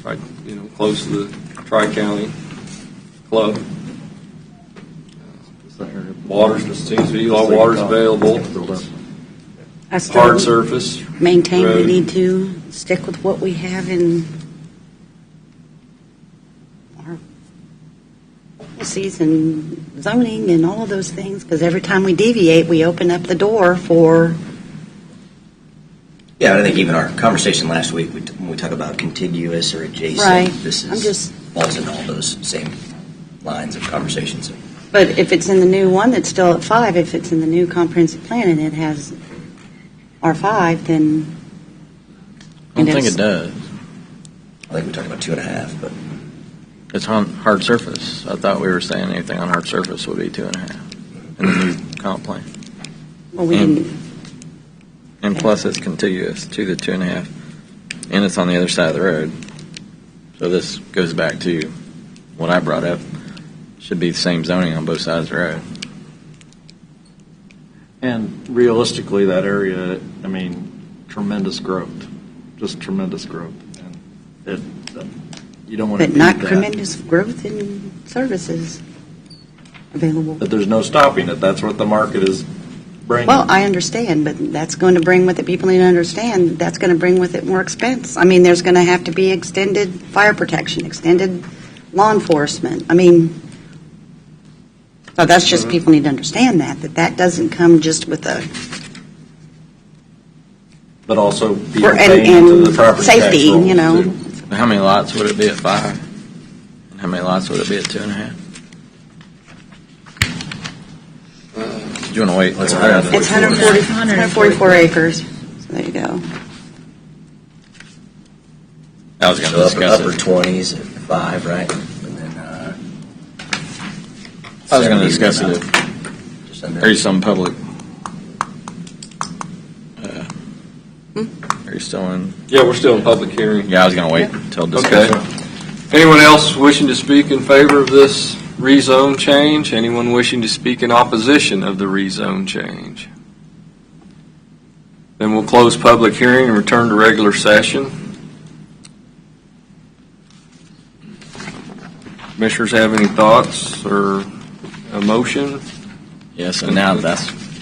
right, close to the Tri-County Club. Water seems to be a lot of water's available. I still Hard surface. maintain we road. need to stick with what we have in our policies and zoning and all of those things, because every time we deviate, we open up the door for. Yeah, I think even our conversation last week, when we talk about contiguous or adjacent, Right. this I'm just- falls in all those same lines of conversations. But if it's in the new one, it's still at 5. If it's in the new comprehensive plan and it has R5, then. I don't think it does. I think we talked about 2.5, but It's on hard surface. I thought we were saying anything on hard surface would be 2.5 in the new comp plan. Well, we And- didn't. And plus it's contiguous to the 2.5, and it's on the other side of the road. So this goes back to what I brought up. Should be the same zoning on both sides of the road. And realistically, that area, I mean, tremendous growth, just tremendous growth. And you don't want to But beat not that. tremendous growth in services available. But there's no stopping it. That's what the market is bringing. Well, I understand, but that's going to bring with it, people need to understand, that's going to bring with it more expense. I mean, there's going to have to be extended fire protection, extended law enforcement. I mean, so that's just, people need to understand that doesn't come just with a, But also people and paying into the property tax safety, rolls, you know. too. How many lots would it be at 5? And how many lots would it be at 2.5? Do you want to wait? It's 144 acres. So there you go. I was going to so discuss upper it. 20s at 5, right? And then I was going to discuss it. Just under. Are you some public? Are you still in? Yeah, we're still in public hearing. Yeah, I was going to wait until Okay. discussion. Anyone else wishing to speak in favor of this rezone change? Anyone wishing to speak in opposition of the rezone change? Then we'll close public hearing and return to regular session. Commissioners have any thoughts or a motion? Yes, and now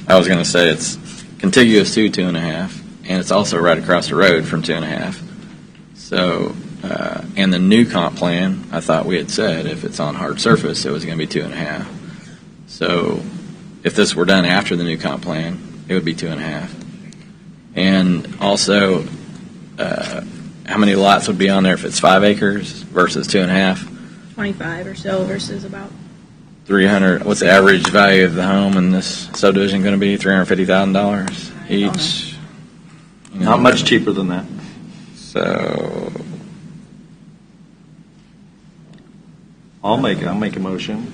I was going to say it's contiguous to 2.5, and it's also right across the road from 2.5. So, and the new comp plan, I thought we had said if it's on hard surface, it was going to be 2.5. So, if this were done after the new comp plan, it would be 2.5. And also, how many lots would be on there if it's 5 acres versus 2.5? 25 or so versus about 300. What's the average value of the home in this subdivision going to be? $350,000 each. You know, Not much cheaper than that. So I'll make a motion.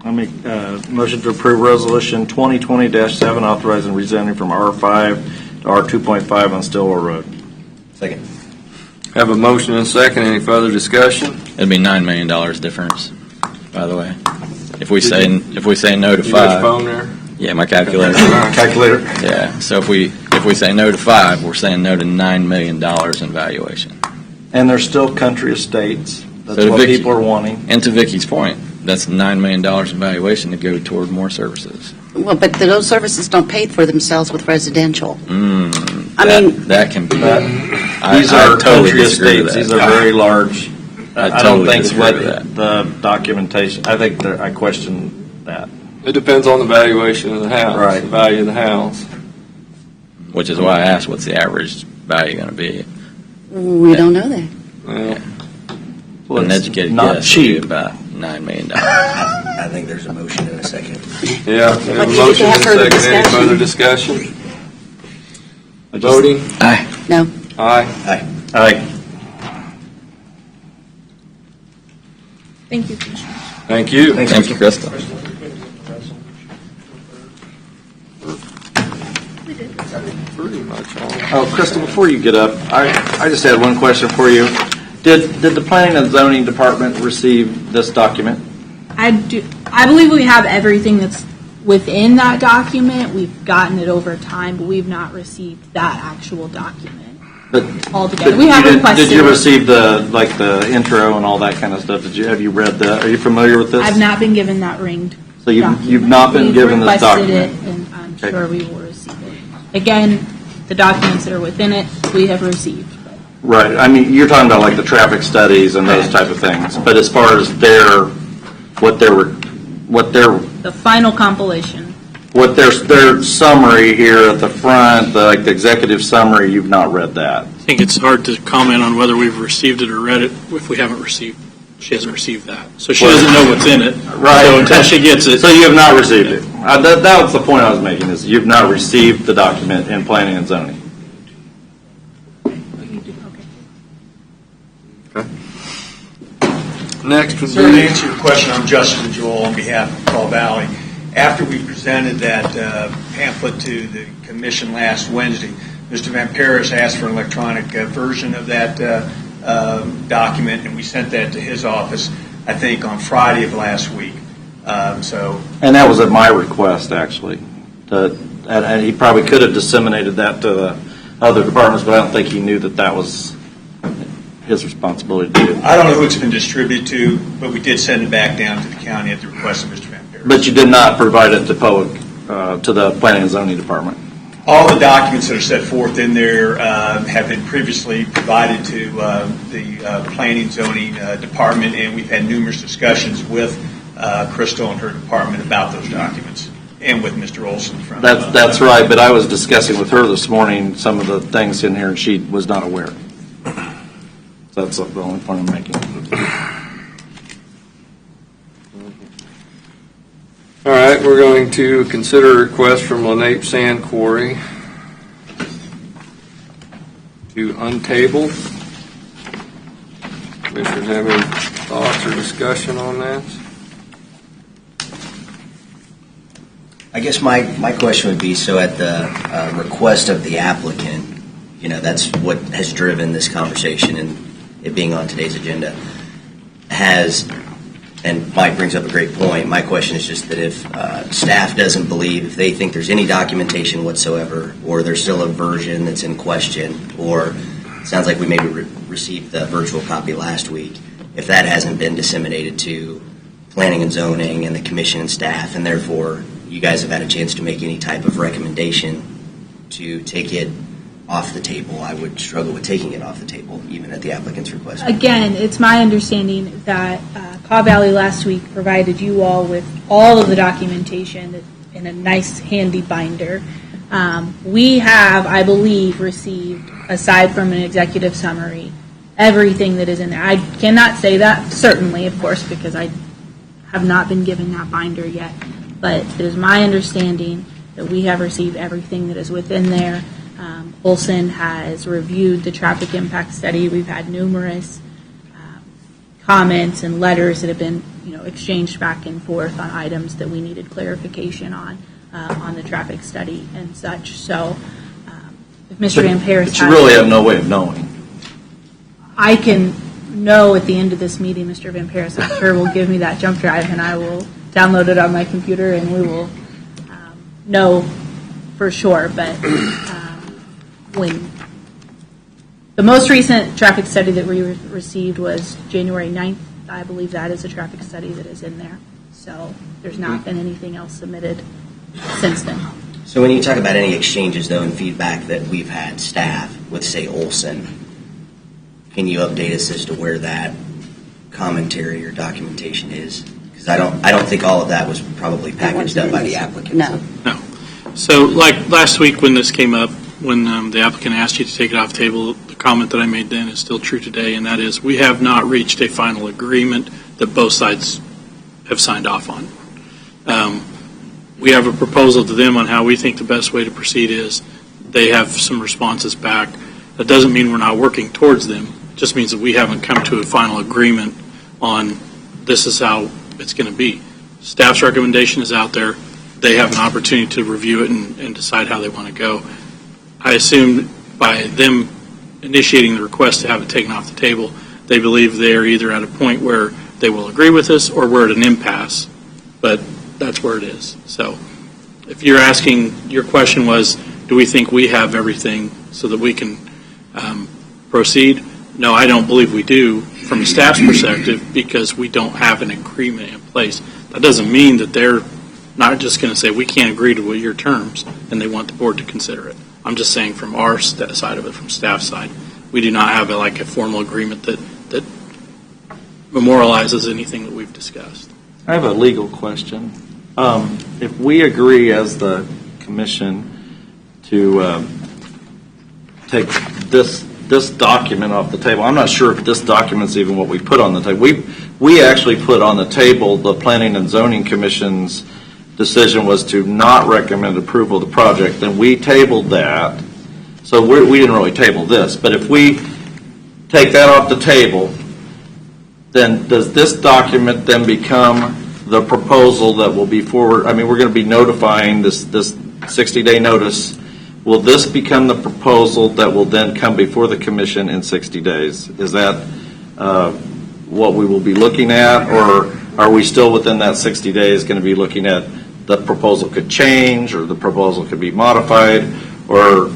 I'll make a motion to approve Resolution 2020-7 authorizing rezoning from R5 to R2.5 on Stillwell Road. Second. Have a motion and a second. Any further discussion? it'd be $9 million difference. By the way, if we say no to You got your 5, phone there? yeah, my calculator. Calculator. Yeah. So if we say no to 5, we're saying no to $9 million in valuation. And there's still country estates. That's So to what Vicky- people are wanting. And to Vicky's point, that's $9 million in valuation to go toward more services. Well, but those services don't pay for themselves with residential. That can be. These I are totally country disagree with estates. that. These are very large. I don't totally think disagree what with that. the documentation, I think I question that. It depends on the valuation of the house, Right. the value of the house. Which is why I asked, what's the average value going to be? We don't know that. Well, An educated not guess would be cheap. about $9 million. I think there's a motion in a second. Yeah, we have a But you motion have and a further second. Any discussion. further discussion? Voting? Aye. No. Aye. Aye. Thank you, Commissioners. Thank you. Thank you, Crystal. Pretty much all. Oh, Crystal, before you get up, I just had one question for you. Did the Planning and Zoning Department receive this document? I believe we have everything that's within that document. We've gotten it over time, but we've not received that actual document altogether. We have requested Did you it. receive the intro and all that kind of stuff? Have you read that? Are you familiar with this? I've not been given that ringed So document. you've not been given this We've document? requested it, and I'm Okay. sure we will receive it. Again, the documents that are within it, we have received. Right. I mean, you're talking about like the traffic studies and those type of things. But as far as their The final compilation. their summary here at the front, the executive summary, you've not read that. I think it's hard to comment on whether we've received it or read it if we haven't received. She hasn't received that, so she doesn't know what's in it. Right. So until she gets it, So you have not received it. That was the point I was making, is you've not received the document in planning and zoning. Next would Sir, to be, answer your question, I'm Justin Joel on behalf of Call Valley. After we presented that pamphlet to the commission last Wednesday, Mr. Van Paris asked for an electronic version of that document, and we sent that to his office, I think, on Friday of last week. And that was at my request, actually. And he probably could have disseminated that to the other departments, but I don't think he knew that was his responsibility to do. I don't know who it's been distributed to, but we did send it back down to the county at the request of Mr. Van Paris. But you did not provide it to public, to the planning and zoning department. All the documents that are set forth in there have been previously provided to the Planning and Zoning Department, and we've had numerous discussions with Crystal and her department about those documents, and with Mr. Olson from... That's right, but I was discussing with her this morning some of the things in here, and she was not aware. So that's the only point I'm making. all right, we're going to consider a request from Lenape Sand Quarry to untable. Commissioners have any thoughts or discussion on that? I guess my question would be, so at the request of the applicant, that's what has driven this conversation and it being on today's agenda, and Mike brings up a great point. My question is just that if staff doesn't believe, if they think there's any documentation whatsoever, or there's still a version that's in question, or it sounds like we maybe received the virtual copy last week, if that hasn't been disseminated to planning and zoning and the commission and staff, and therefore you guys have had a chance to make any type of recommendation to take it off the table, I would struggle with taking it off the table, even at the applicant's request. Again, it's my understanding that Kaw Valley last week provided you all with all of the documentation that in a nice handy binder. We have, I believe, received, aside from an executive summary, everything that is in there. I cannot say that certainly, of course, because I have not been given that binder yet, but it is my understanding that we have received everything that is within there. Olson has reviewed the traffic impact study. We've had numerous comments and letters that have been, exchanged back and forth on items that we needed clarification on the traffic study and such. So, if Mr. Van Paris But you really have no way of knowing. I can know at the end of this meeting, Mr. Van Paris, I'm sure, will give me that jump drive, and I will download it on my computer, and we will know for sure. But when the most recent traffic study that we received was January 9th, I believe that is a traffic study that is in there. So there's not been anything else submitted since then. So when you talk about any exchanges, though, and feedback that we've had staff with, say, Olson, can you update us as to where that commentary or documentation is? Because I don't think all of that was probably packaged up by the applicant. No. So like last week when this came up, when the applicant asked you to take it off the table, the comment that I made then is still true today, and that is we have not reached a final agreement that both sides have signed off on. We have a proposal to them on how we think the best way to proceed is. They have some responses back. That doesn't mean we're not working towards them. It just means that we haven't come to a final agreement on this is how it's going to be. Staff's recommendation is out there. They have an opportunity to review it and decide how they want to go. I assume by them initiating the request to have it taken off the table, they believe they are either at a point where they will agree with us or we're at an impasse, but that's where it is. So if you're asking, your question was, do we think we have everything so that we can proceed? No, I don't believe we do from a staff's perspective because we don't have an agreement in place. That doesn't mean that they're not just going to say we can't agree to your terms and they want the board to consider it. I'm just saying from our side of it, from staff side, we do not have a formal agreement that memorializes anything that we've discussed. I have a legal question. If we agree as the commission to take this document off the table, I'm not sure if this document's even what we put on the table. We actually put on the table the Planning and Zoning Commission's decision was to not recommend approval of the project. Then we tabled that. So we didn't really table this. But if we take that off the table, then does this document then become the proposal that will be forward? I mean, we're going to be notifying this 60-day notice. Will this become the proposal that will then come before the commission in 60 days? Is that what we will be looking at, or are we still within that 60 days going to be looking at the proposal could change or the proposal could be modified, or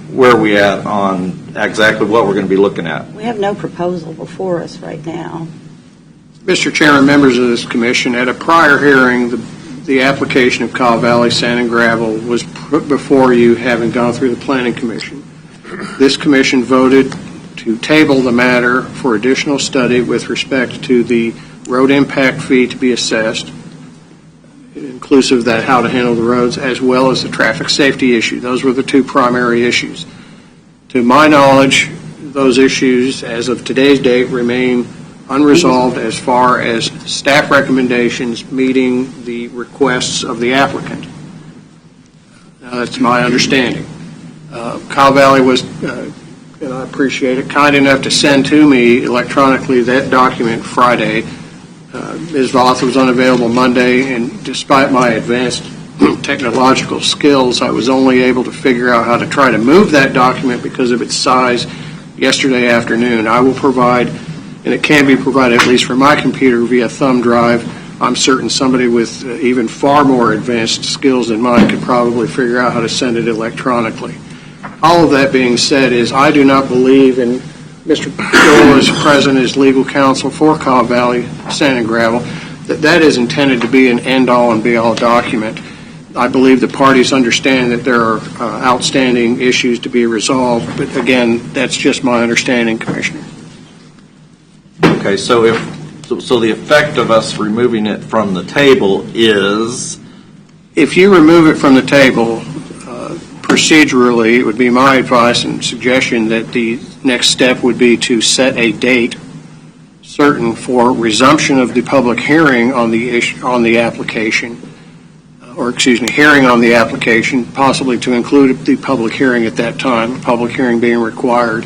where are we at on exactly what we're going to be looking at? We have no proposal before us right now. Mr. Chairman, members of this commission, at a prior hearing, the application of Cow Valley Sand and Gravel was put before you, having gone through the Planning Commission. This commission voted to table the matter for additional study with respect to the road impact fee to be assessed, inclusive of that how to handle the roads, as well as the traffic safety issue. Those were the two primary issues. To my knowledge, those issues, as of today's date, remain unresolved as far as staff recommendations meeting the requests of the applicant. That's my understanding. Cow Valley was, and I appreciate it, kind enough to send to me electronically that document Friday. Ms. VOTH was unavailable Monday, and despite my advanced technological skills, I was only able to figure out how to try to move that document because of its size yesterday afternoon. I will provide, and it can be provided at least from my computer via thumb drive. I'm certain somebody with even far more advanced skills than mine could probably figure out how to send it electronically. All of that being said is I do not believe in Mr. Joel is present as legal counsel for Cow Valley Sand and Gravel, that is intended to be an end-all and be-all document. I believe the parties understand that there are outstanding issues to be resolved, but again, that's just my understanding, Commissioner. Okay, so the effect of us removing it from the table is If you remove it from the table, procedurally, it would be my advice and suggestion that the next step would be to set a date certain for resumption of the public hearing on the application, hearing on the application, possibly to include the public hearing at that time, public hearing being required.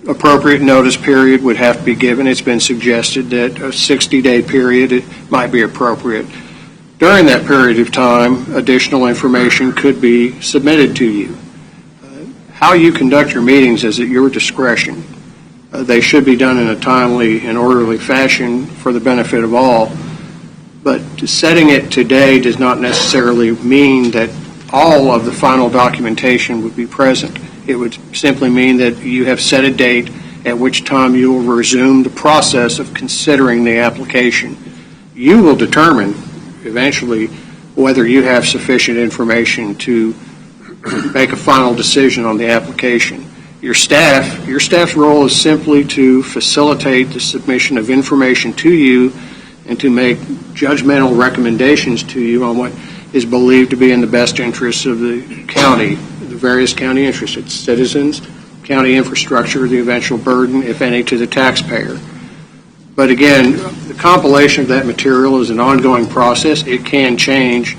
Appropriate notice period would have to be given. It's been suggested that a 60-day period might be appropriate. During that period of time, additional information could be submitted to you. How you conduct your meetings is at your discretion. They should be done in a timely and orderly fashion for the benefit of all. But setting it today does not necessarily mean that all of the final documentation would be present. It would simply mean that you have set a date at which time you will resume the process of considering the application. You will determine eventually whether you have sufficient information to make a final decision on the application. Your staff's role is simply to facilitate the submission of information to you and to make judgmental recommendations to you on what is believed to be in the best interests of the county, the various county interests, its citizens, county infrastructure, the eventual burden, if any, to the taxpayer. But again, the compilation of that material is an ongoing process. It can change,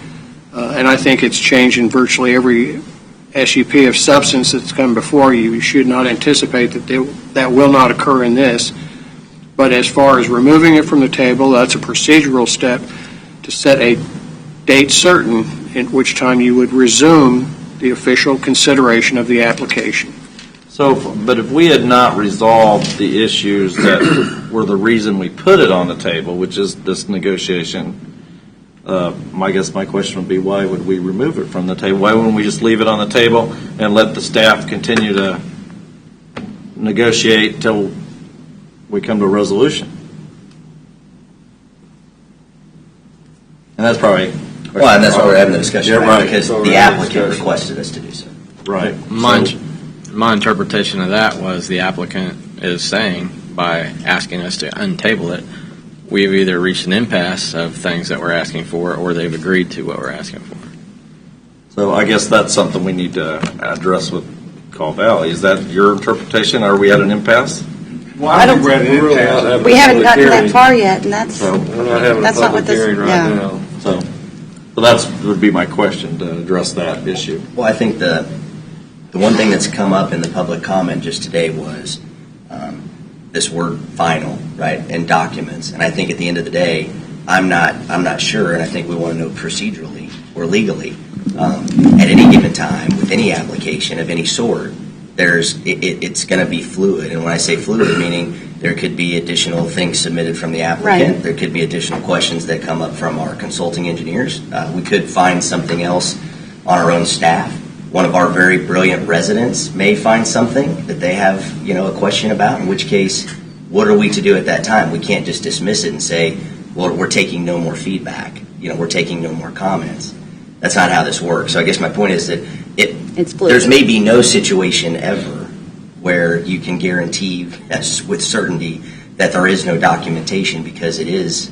and I think it's changed in virtually every SUP of substance that's come before you. You should not anticipate that will not occur in this. But as far as removing it from the table, that's a procedural step to set a date certain at which time you would resume the official consideration of the application. So, but if we had not resolved the issues that were the reason we put it on the table, which is this negotiation, I guess my question would be, why would we remove it from the table? Why wouldn't we just leave it on the table and let the staff continue to negotiate till we come to a resolution? And that's probably, well, and that's why we're having the discussion, right? Because the applicant requested us to do so. Right. My interpretation of that was the applicant is saying, by asking us to untable it, we've either reached an impasse of things that we're asking for, or they've agreed to what we're asking for. So I guess that's something we need to address with Call Valley. Is that your interpretation? Are we at an impasse? Well, I don't. We haven't gotten that far yet, and that's we're not having that's a public not what this. hearing right now. So that would be my question, to address that issue. Well, I think the one thing that's come up in the public comment just today was this word "final," right, and documents. And I think at the end of the day, I'm not sure, and I think we want to know procedurally or legally at any given time with any application of any sort. It's going to be fluid, and when I say fluid, meaning there could be additional things submitted from the applicant. Right. There could be additional questions that come up from our consulting engineers. We could find something else on our own staff. One of our very brilliant residents may find something that they have, a question about. In which case, what are we to do at that time? We can't just dismiss it and say, "Well, we're taking no more feedback. We're taking no more comments." That's not how this works. So I guess my point is that there's maybe no situation ever where you can guarantee with certainty that there is no documentation, because it is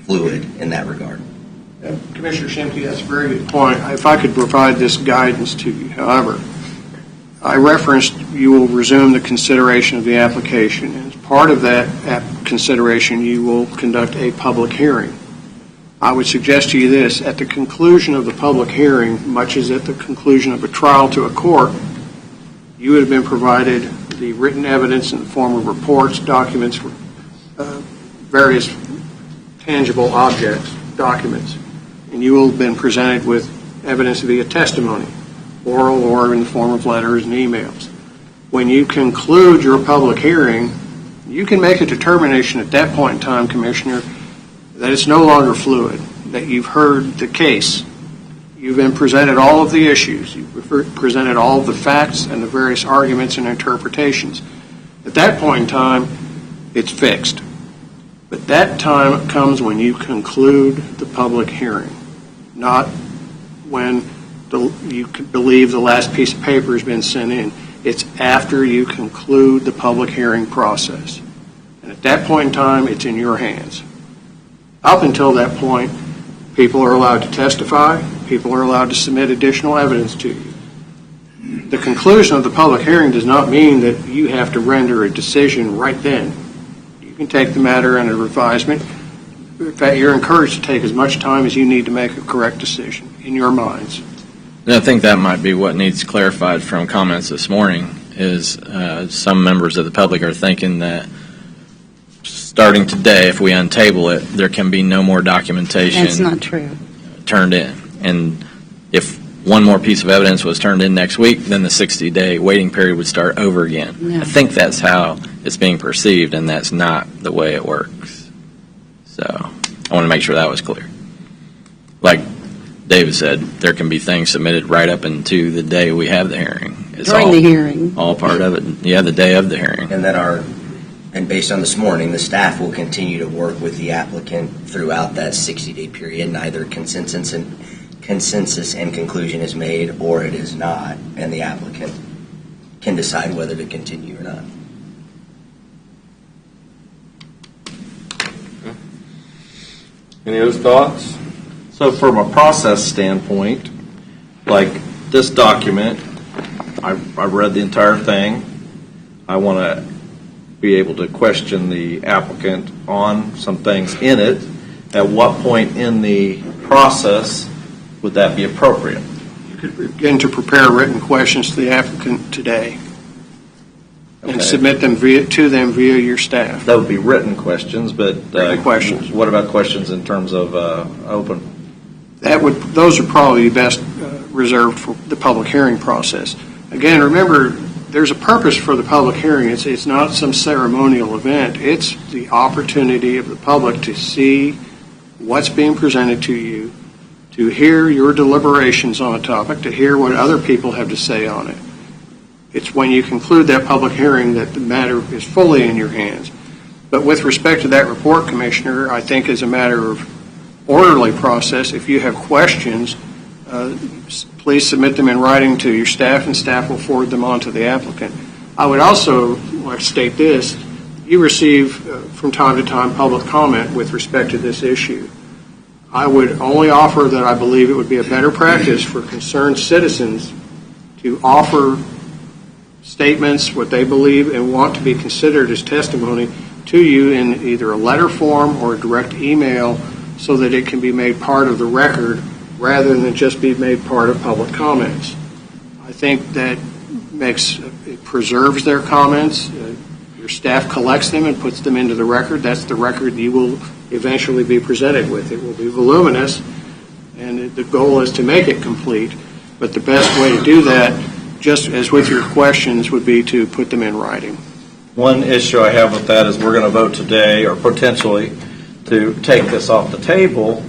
fluid in that regard. Commissioner Schimke, that's a very good point. If I could provide this guidance to you, however, I referenced you will resume the consideration of the application. As part of that consideration, you will conduct a public hearing. I would suggest to you this: at the conclusion of the public hearing, much as at the conclusion of a trial to a court, you would have been provided the written evidence in the form of reports, documents, various tangible objects, documents, and you will have been presented with evidence via testimony, oral or in the form of letters and emails. When you conclude your public hearing, you can make a determination at that point in time, Commissioner, that it's no longer fluid, that you've heard the case. You've been presented all of the issues. You've presented all of the facts and the various arguments and interpretations. At that point in time, it's fixed. But that time comes when you conclude the public hearing, not when you believe the last piece of paper has been sent in. It's after you conclude the public hearing process. And at that point in time, it's in your hands. Up until that point, People are allowed to testify. People are allowed to submit additional evidence to you. The conclusion of the public hearing does not mean that you have to render a decision right then. You can take the matter under advisement. In fact, you're encouraged to take as much time as you need to make a correct decision in your minds. And I think that might be what needs clarified from comments this morning is some members of the public are thinking that starting today, if we untable it, there can be no more documentation. That's not true. Turned in. And if one more piece of evidence was turned in next week, then the 60-day waiting period would start over again. Yeah. I think that's how it's being perceived, and that's not the way it works. So I want to make sure that was clear. Like David said, there can be things submitted right up into the day we have the hearing. It's During the hearing. all part of it. Yeah, the day of the hearing. And that and based on this morning, the staff will continue to work with the applicant throughout that 60-day period, and either consensus and conclusion is made or it is not, and the applicant can decide whether to continue or not. Any other thoughts? So from a process standpoint, like this document, I've read the entire thing. I want to be able to question the applicant on some things in it. At what point in the process would that be appropriate? You could begin to prepare written questions to the applicant today and submit them to them via your staff. That would be written questions, but questions. What about questions in terms of open? Those are probably best reserved for the public hearing process. Again, remember, there's a purpose for the public hearing. It's not some ceremonial event. It's the opportunity of the public to see what's being presented to you, to hear your deliberations on a topic, to hear what other people have to say on it. It's when you conclude that public hearing that the matter is fully in your hands. But with respect to that report, Commissioner, I think as a matter of orderly process, if you have questions, please submit them in writing to your staff, and staff will forward them on to the applicant. I would also like to state this. You receive, from time to time, public comment with respect to this issue. I would only offer that I believe it would be a better practice for concerned citizens to offer statements, what they believe and want to be considered as testimony to you in either a letter form or a direct email so that it can be made part of the record rather than just be made part of public comments. I think that it preserves their comments. Your staff collects them and puts them into the record. That's the record you will eventually be presented with. It will be voluminous, and the goal is to make it complete. But the best way to do that, just as with your questions, would be to put them in writing. One issue I have with that is we're going to vote today, or potentially, to take this off the table.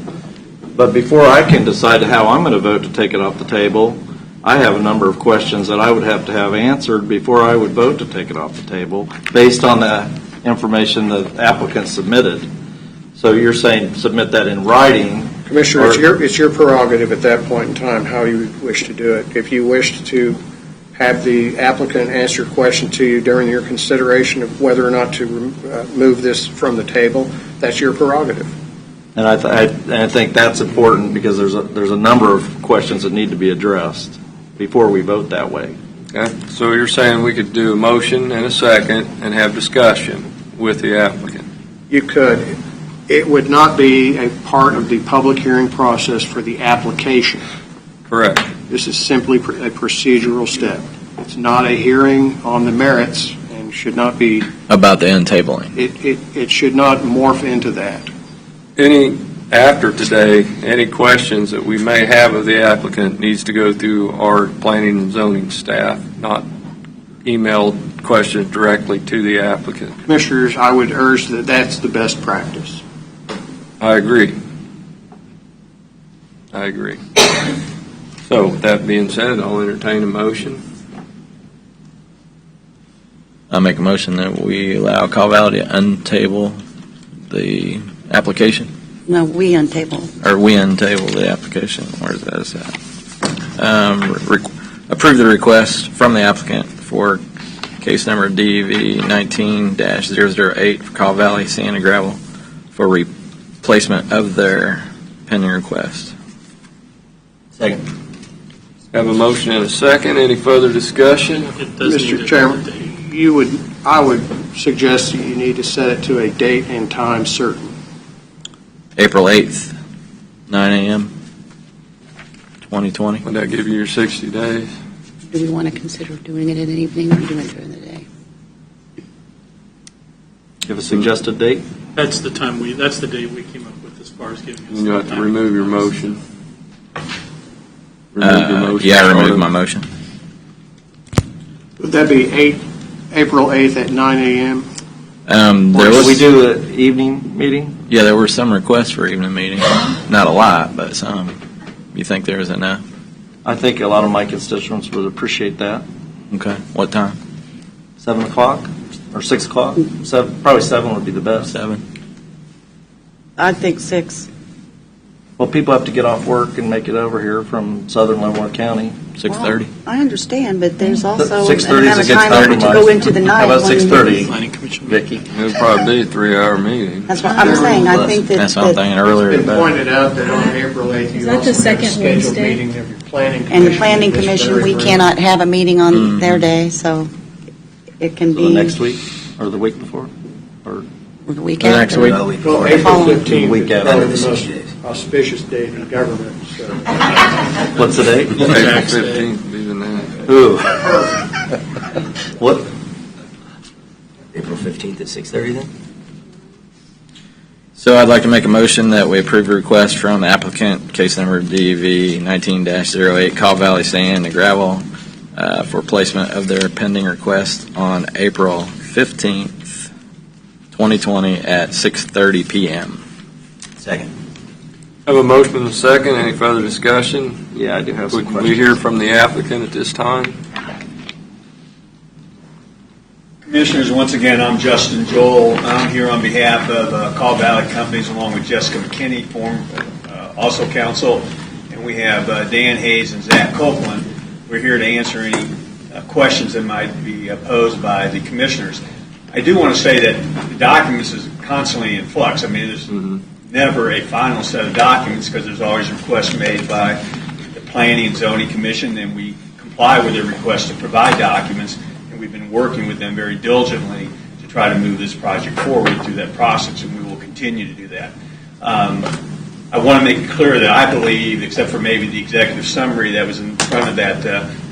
But before I can decide how I'm going to vote to take it off the table, I have a number of questions that I would have to have answered before I would vote to take it off the table based on the information the applicant submitted. So you're saying submit that in writing. Commissioner, it's your prerogative at that point in time how you wish to do it. If you wish to have the applicant answer a question to you during your consideration of whether or not to move this from the table, that's your prerogative. And I think that's important because there's a number of questions that need to be addressed before we vote that way. Okay, so you're saying we could do a motion and a second and have discussion with the applicant? You could. It would not be a part of the public hearing process for the application. Correct. This is simply a procedural step. It's not a hearing on the merits and should not be about the untabling. It should not morph into that. After today, any questions that we may have of the applicant needs to go through our planning and zoning staff, not emailed questions directly to the applicant. Commissioners, I would urge that that's the best practice. I agree. So, with that being said, I'll entertain a motion. I'll make a motion that we allow Call Valley to untable the application. No, we untable. Or we untable the application. Where's that? Is that? Approve the request from the applicant for case number DV 19-008 for Call Valley Sand and Gravel for replacement of their pending request. Second. Have a motion and a second. Any further discussion? Mr. Chairman, I would suggest that you need to set it to a date and time certain. April 8th, 9 a.m., 2020. Would that give you your 60 days? Do we want to consider doing it in the evening or doing it during the day? You have a suggested date? That's the date we came up with as far as giving us. You have to remove your motion. Remove your motion. Yeah, I removed my motion. Would that be April 8th at 9 a.m.? Should we do an evening meeting? Yeah, there were some requests for evening meeting. Not a lot, but some. You think there is enough? I think a lot of my constituents would appreciate that. Okay. What time? 7 o'clock or 6 o'clock? Probably 7 would be the best. 7. I think 6. Well, people have to get off work and make it over here from southern Leavenworth County. 6:30. I understand, but there's also 6:30 an amount is of a good time to go compromise. into the night. How about when- 6:30, Planning Commission. Vicky? It would probably be a 3-hour meeting. That's what I'm saying. I think that. That's what I'm thinking earlier. It's been pointed out that on April 8th, Is you that also the have a second scheduled Wednesday? meeting of your planning commission. And the planning in this commission, very we room. cannot have a meeting on their day, so it can So be. the next week or the week before? Or The week The next after. week. Well, The April following. 15th Week is after. probably the most auspicious date in government. So. what's the date? April 15th, even that. Ooh. What? April 15th at 6:30 then? So I'd like to make a motion that we approve a request from the applicant, case number DV 19-08, Cobb Valley Sand and Gravel, for placement of their pending request on April 15th, 2020 at 6:30 p.m. Second. Have a motion and a second. Any further discussion? Yeah, I do have some Would questions. we hear from the applicant at this time? Commissioners, once again, I'm Justin Joel. I'm here on behalf of Cobb Valley Companies along with Jessica McKinney, also counsel, and we have Dan Hayes and Zach Copeland. We're here to answer any questions that might be posed by the commissioners. I do want to say that the documents is constantly in flux. I mean, there's never a final set of documents because there's always requests made by the Planning and Zoning Commission, and we comply with their request to provide documents. We've been working with them very diligently to try to move this project forward through that process, and we will continue to do that. I want to make it clear that I believe, except for maybe the executive summary that was in front of that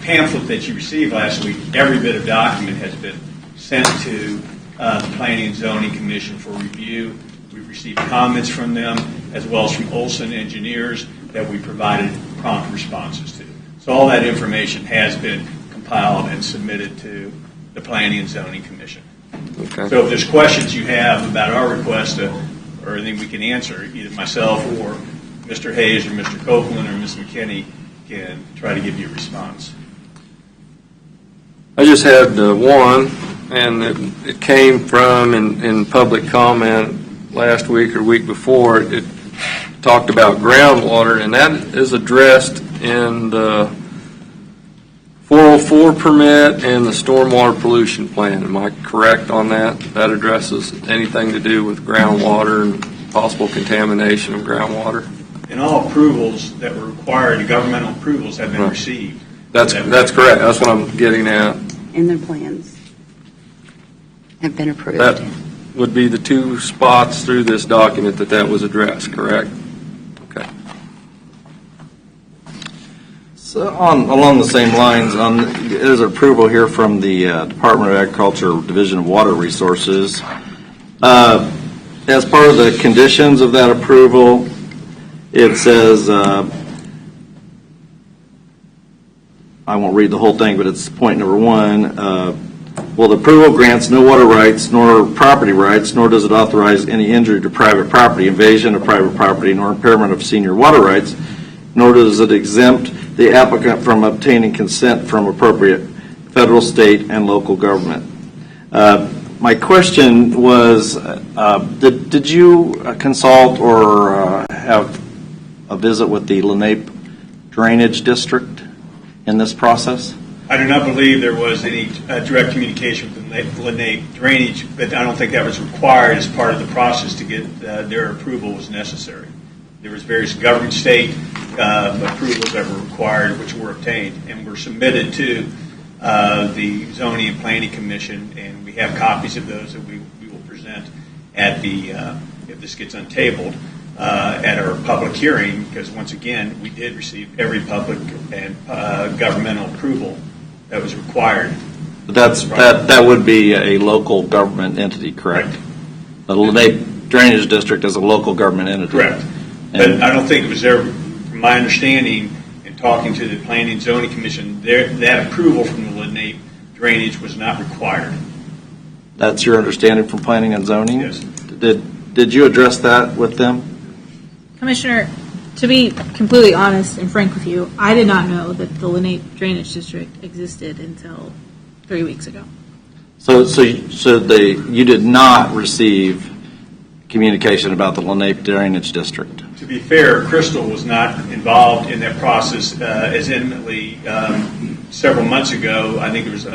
pamphlet that you received last week, every bit of document has been sent to the Planning and Zoning Commission for review. We've received comments from them, as well as from Olson Engineers, that we provided prompt responses to. So all that information has been compiled and submitted to the Planning and Zoning Commission. Okay. So if there's questions you have about our request or anything we can answer, either myself or Mr. Hayes or Mr. Copeland or Ms. McKinney can try to give you a response. I just had one, and it came from in public comment last week or week before. It talked about groundwater, and that is addressed in the 404 permit and the stormwater pollution plan. Am I correct on that? That addresses anything to do with groundwater and possible contamination of groundwater? And all approvals that were required, the governmental approvals have been received. That's correct. That's what I'm getting at. And their plans have been approved. That would be the two spots through this document that was addressed, correct? Okay. So along the same lines, there's approval here from the Department of Agriculture Division of Water Resources. As part of the conditions of that approval, it says, I won't read the whole thing, but it's point number 1. Well, the approval grants no water rights nor property rights, nor does it authorize any injury to private property, invasion of private property, nor impairment of senior water rights, nor does it exempt the applicant from obtaining consent from appropriate federal, state, and local government. My question was, did you consult or have a visit with the Lenape Drainage District in this process? I do not believe there was any direct communication with the Lenape Drainage, but I don't think that was required as part of the process to get their approval was necessary. There was various government state approvals that were required, which were obtained and were submitted to the Zoning and Planning Commission, and we have copies of those that we will present at the, if this gets untabled, at our public hearing, because once again, we did receive every public and governmental approval that was required. But that would be a local government entity, correct? The Lenape Drainage District is a local government entity. Correct. But I don't think it was there, from my understanding, in talking to the Planning and Zoning Commission, that approval from the Lenape Drainage was not required. That's your understanding from Planning and Zoning? Yes. Did you address that with them? Commissioner, to be completely honest and frank with you, I did not know that the Lenape Drainage District existed until 3 weeks ago. So you did not receive communication about the Lenape Drainage District? To be fair, KRYSTAL was not involved in that process as intimately. Several months ago, I think it was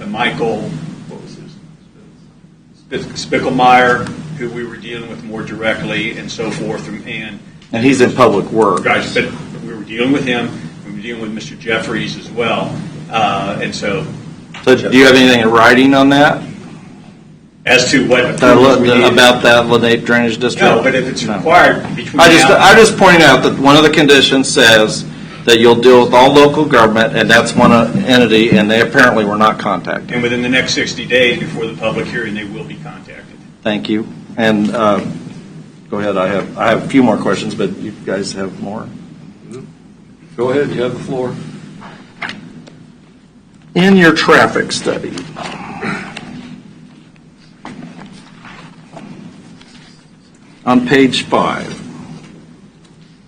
Michael, what was his? Spickelmeyer, who we were dealing with more directly and so forth. And he's in public works. Guys, but we were dealing with him. We were dealing with Mr. Jeffries as well. And so do you have anything in writing on that? As to what about that Lenape Drainage District? No, but if it's required between I just pointed out that one of the conditions says that you'll deal with all local government, and that's one entity, and they apparently were not contacted. And within the next 60 days before the public hearing, they will be contacted. Thank you. And go ahead. I have a few more questions, but you guys have more. Go ahead. You have the floor. In your traffic study, on page 5,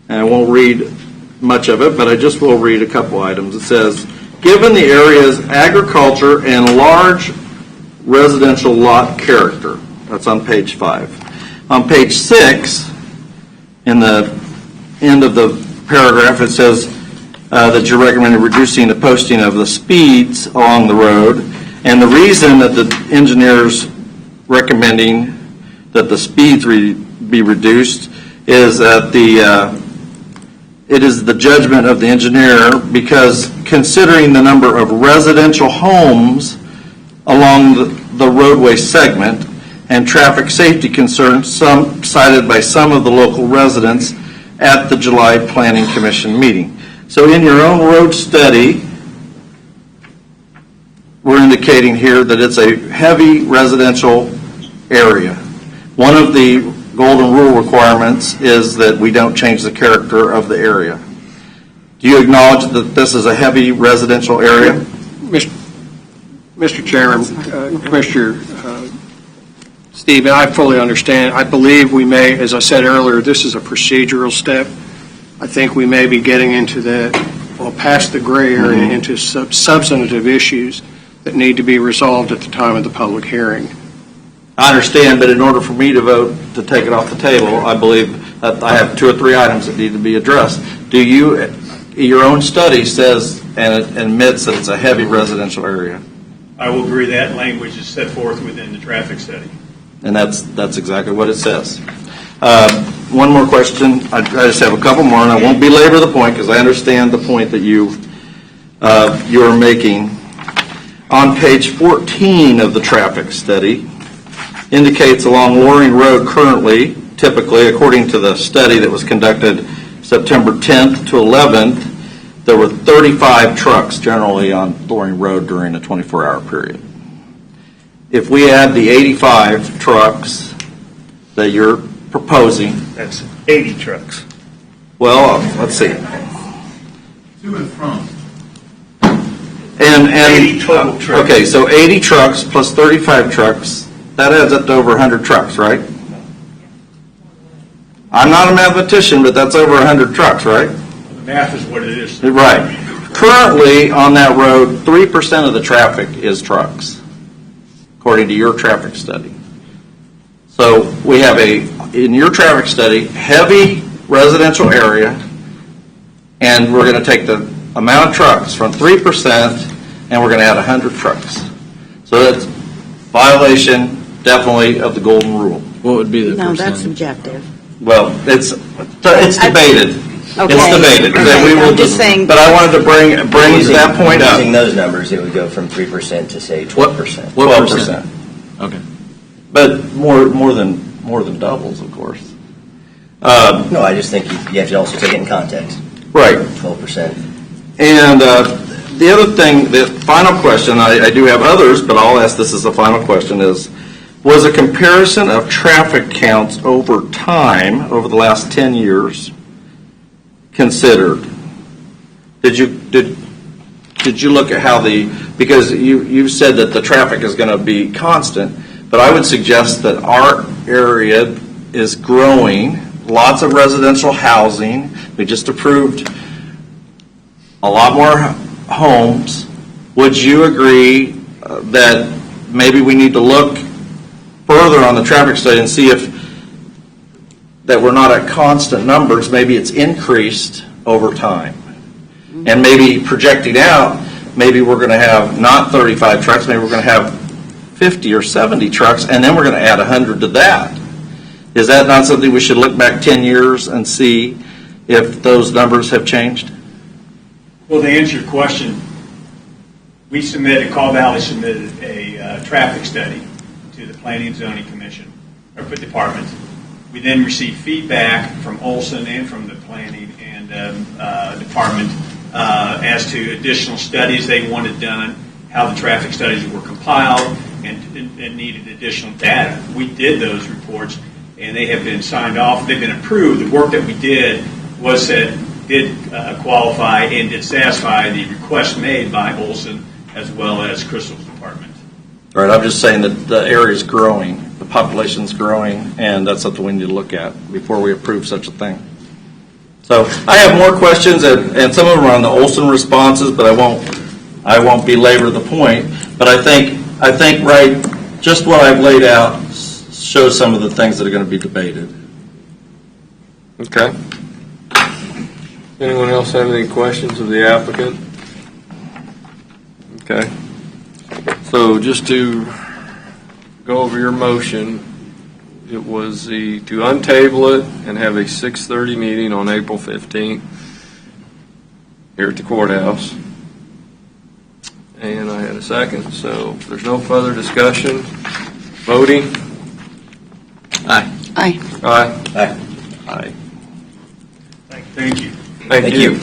and I won't read much of it, but I just will read a couple items. It says, given the area's agriculture and large residential lot character. That's on page 5. On page 6, in the end of the paragraph, it says that you're recommending reducing the posting of the speeds along the road. And the reason that the engineer's recommending that the speeds be reduced is that it is the judgment of the engineer, because considering the number of residential homes along the roadway segment and traffic safety concerns cited by some of the local residents at the July Planning Commission meeting. So in your own road study, we're indicating here that it's a heavy residential area. One of the golden rule requirements is that we don't change the character of the area. Do you acknowledge that this is a heavy residential area? Mr. Chairman, Commissioner Stephen, I fully understand. I believe we may, as I said earlier, this is a procedural step. I think we may be getting into past the gray area into substantive issues that need to be resolved at the time of the public hearing. I understand, but in order for me to vote to take it off the table, I believe that I have 2 or 3 items that need to be addressed. Do you, your own study says and it admits that it's a heavy residential area? I will agree that language is set forth within the traffic study. And that's exactly what it says. One more question. I just have a couple more, and I won't belabor the point because I understand the point that you're making. On page 14 of the traffic study, indicates along Loring Road currently, typically, according to the study that was conducted September 10th to 11th, there were 35 trucks generally on Loring Road during a 24-hour period. If we add the 85 trucks that you're proposing, that's 80 trucks. Well, let's see. To and from. And 80 total trucks. Okay, so 80 trucks plus 35 trucks, that adds up to over 100 trucks, right? I'm not a mathematician, but that's over 100 trucks, right? The math is what it is. Right. Currently, on that road, 3% of the traffic is trucks, according to your traffic study. So we have in your traffic study, heavy residential area, and we're going to take the amount of trucks from 3%, and we're going to add 100 trucks. So that's violation, definitely, of the golden rule. What would be the No, percentage? that's subjective. Well, it's debated. Okay. It's debated. Okay, That we will I'm just saying. But I wanted to bring that point up. Using those numbers, it would go from 3% to say 12%. 12%. Okay. But more than doubles, of course. No, I just think you have to also take it in context. Right. 12%. And the other thing, the final question, I do have others, but I'll ask this as the final question, was a comparison of traffic counts over time, over the last 10 years, considered? Did you look at how because you said that the traffic is going to be constant, but I would suggest that our area is growing, lots of residential housing. We just approved a lot more homes. Would you agree that maybe we need to look further on the traffic study and see if that we're not at constant numbers, maybe it's increased over time? And maybe projecting out, maybe we're going to have not 35 trucks, maybe we're going to have 50 or 70 trucks, and then we're going to add 100 to that. Is that not something we should look back 10 years and see if those numbers have changed? Well, to answer your question, Call Valley submitted a traffic study to the Planning and Zoning Commission, or department. We then received feedback from Olson and from the Planning and Department as to additional studies they wanted done, how the traffic studies were compiled, and needed additional data. We did those reports, and they have been signed off. They've been approved. The work that we did did qualify and did satisfy the request made by Olson as well as Crystal's department. All right, I'm just saying that the area is growing, the population's growing, and that's something we need to look at before we approve such a thing. So I have more questions, and some of them are on the Olson responses, but I won't belabor the point. But I think right, just what I've laid out shows some of the things that are going to be debated. Okay. Anyone else have any questions of the applicant? Okay. So just to go over your motion, it was to untable it and have a 6:30 meeting on April 15th here at the courthouse. And I had a second. So if there's no further discussion, voting. Aye. Aye. Aye. Aye. Aye. Thank you. Thank you.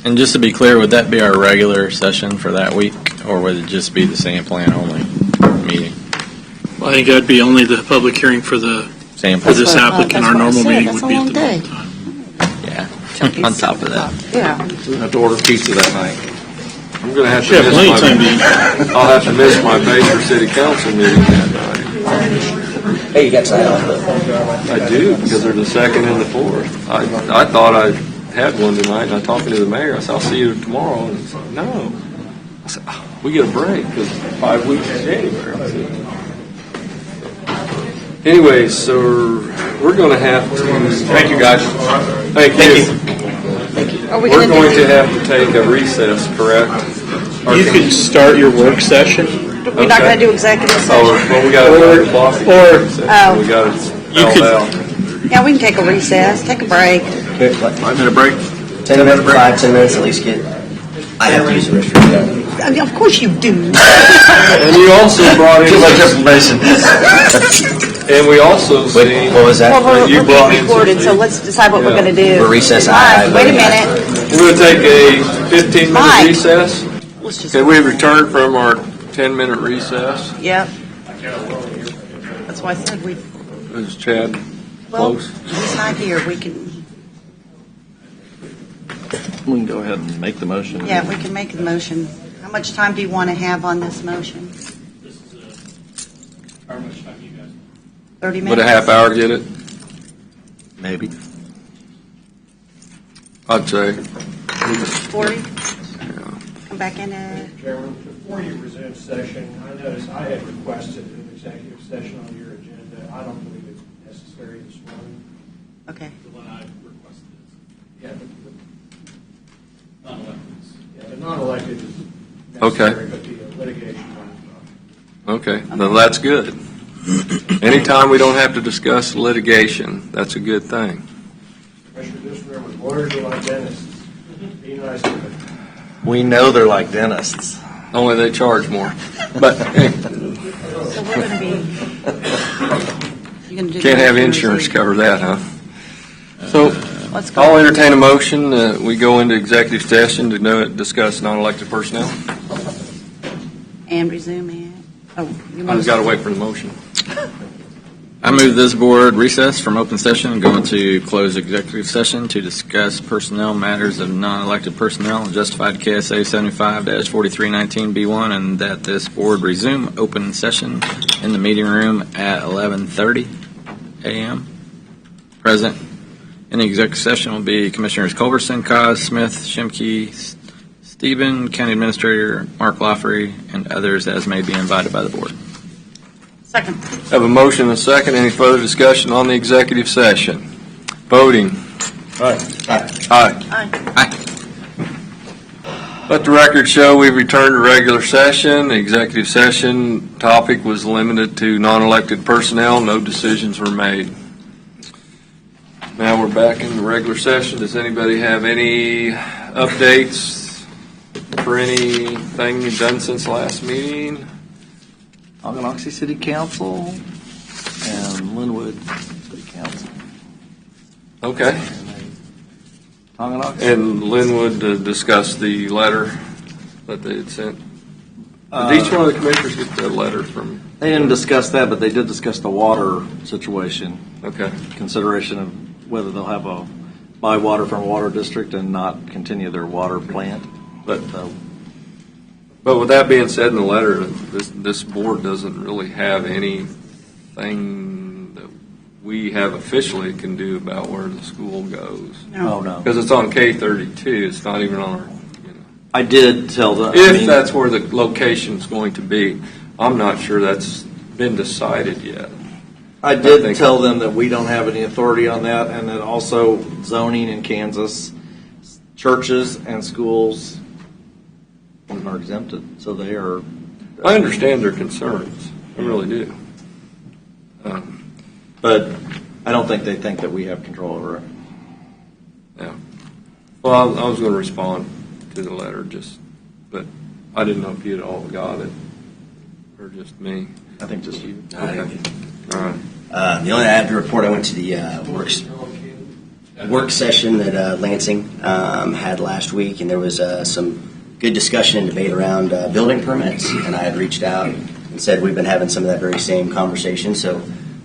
And just to be clear, would that be our regular session for that week, or would it just be the same plan only meeting? Well, I think that'd be only the public hearing for this applicant. Our normal meeting would be at the day. Yeah, on top of that. Yeah. We'll have to order pizza that night. I'm going to have to Yeah, plenty of time to eat. I'll have to miss my Baker City Council meeting that night. Hey, you got signed off though. I do, because they're the second and the fourth. I thought I had one tonight, and I talked to the mayor. I said, I'll see you tomorrow. And he said, no. I said, oh, we get a break, because 5 weeks is January. I said, anyway, so we're going to have to... Thank you, guys. Thank you. Are we We're going going to have to take a recess, correct? You can start your work session. We're not going to do executive session? Oh, well, we got to clock. Oh. We got it spelled out. Yeah, we can take a recess, take a break. 5-minute break. 10 minutes, 10 minutes at least I have to use the restroom. I mean, of course you do. And you also brought in... Too much information. And we also see... What was that? Well, You we're brought being in recorded, so let's decide what we're going to do. For recess, Mike, aye. wait a minute. We're going to take a 15-minute Mike. recess. Let's just. Okay, we returned from our 10-minute recess. Yep. That's why I said we. Is Chad Well, close? he's not here. We can. We can go ahead and make the motion. Yeah, we can make the motion. How much time do you want to have on this motion? How much time do you guys? 30 minutes. Would a half hour get it? Maybe. I'd say. 40? Come back in at... Chairman, before you resume session, I noticed I had requested an executive session on your agenda. I don't believe it's necessary this morning. Okay. The one I requested is Yeah, non-elected. the non-elected is Okay. necessary, but the litigation. Okay, well, that's good. Anytime we don't have to discuss litigation, that's a good thing. Commissioner, just remember, lawyers are like dentists. Be nice to them. We know they're like dentists. Only they charge more. But hey, So we're going to be, you're going to do. can't have insurance cover that, huh? So Let's go. I'll entertain a motion that we go into executive session to discuss non-elected personnel. And resume it. Oh, you I want just got to wait for the motion. I move this board recess from open session and go into closed executive session to discuss personnel matters of non-elected personnel and justified KSA 75-4319B1, and that this board resume open session in the meeting room at 11:30 a.m. Present in the executive session will be Commissioners CULBERTSON, KAAZ, Smith, SCHIMKE, STIEBEN, County Administrator Mark Lafferty, and others as may be invited by the board. Second. Have a motion and a second. Any further discussion on the executive session? Voting. Aye. Aye. Aye. Let the record show we've returned to regular session. The executive session topic was limited to non-elected personnel. No decisions were made. Now we're back in the regular session. Does anybody have any updates for anything you've done since last meeting? Tonganoxie City Council and Linwood City Council. Okay. Tonganoxie. And Linwood discussed the letter that they had sent. Did each one of the commissioners get the letter from? They didn't discuss that, but they did discuss the water situation. Okay. Consideration of whether they'll have buy water from a water district and not continue their water plant. But with that being said in the letter, this board doesn't really have anything that we have officially can do about where the school goes. No. No. Because it's on K32. It's not even on our. I did tell them. If that's where the location's going to be, I'm not sure that's been decided yet. I did tell them that we don't have any authority on that, and that also zoning in Kansas, churches and schools are exempted, so they are. I understand their concerns. I really do. But I don't think they think that we have control over it. Yeah. Well, I was going to respond to the letter, but I didn't know if you had all got it or just me. I think just you. Okay. All right. The only I have to report, I went to the work session that Lansing had last week, and there was some good discussion and debate around building permits, and I had reached out and said we've been having some of that very same conversation, so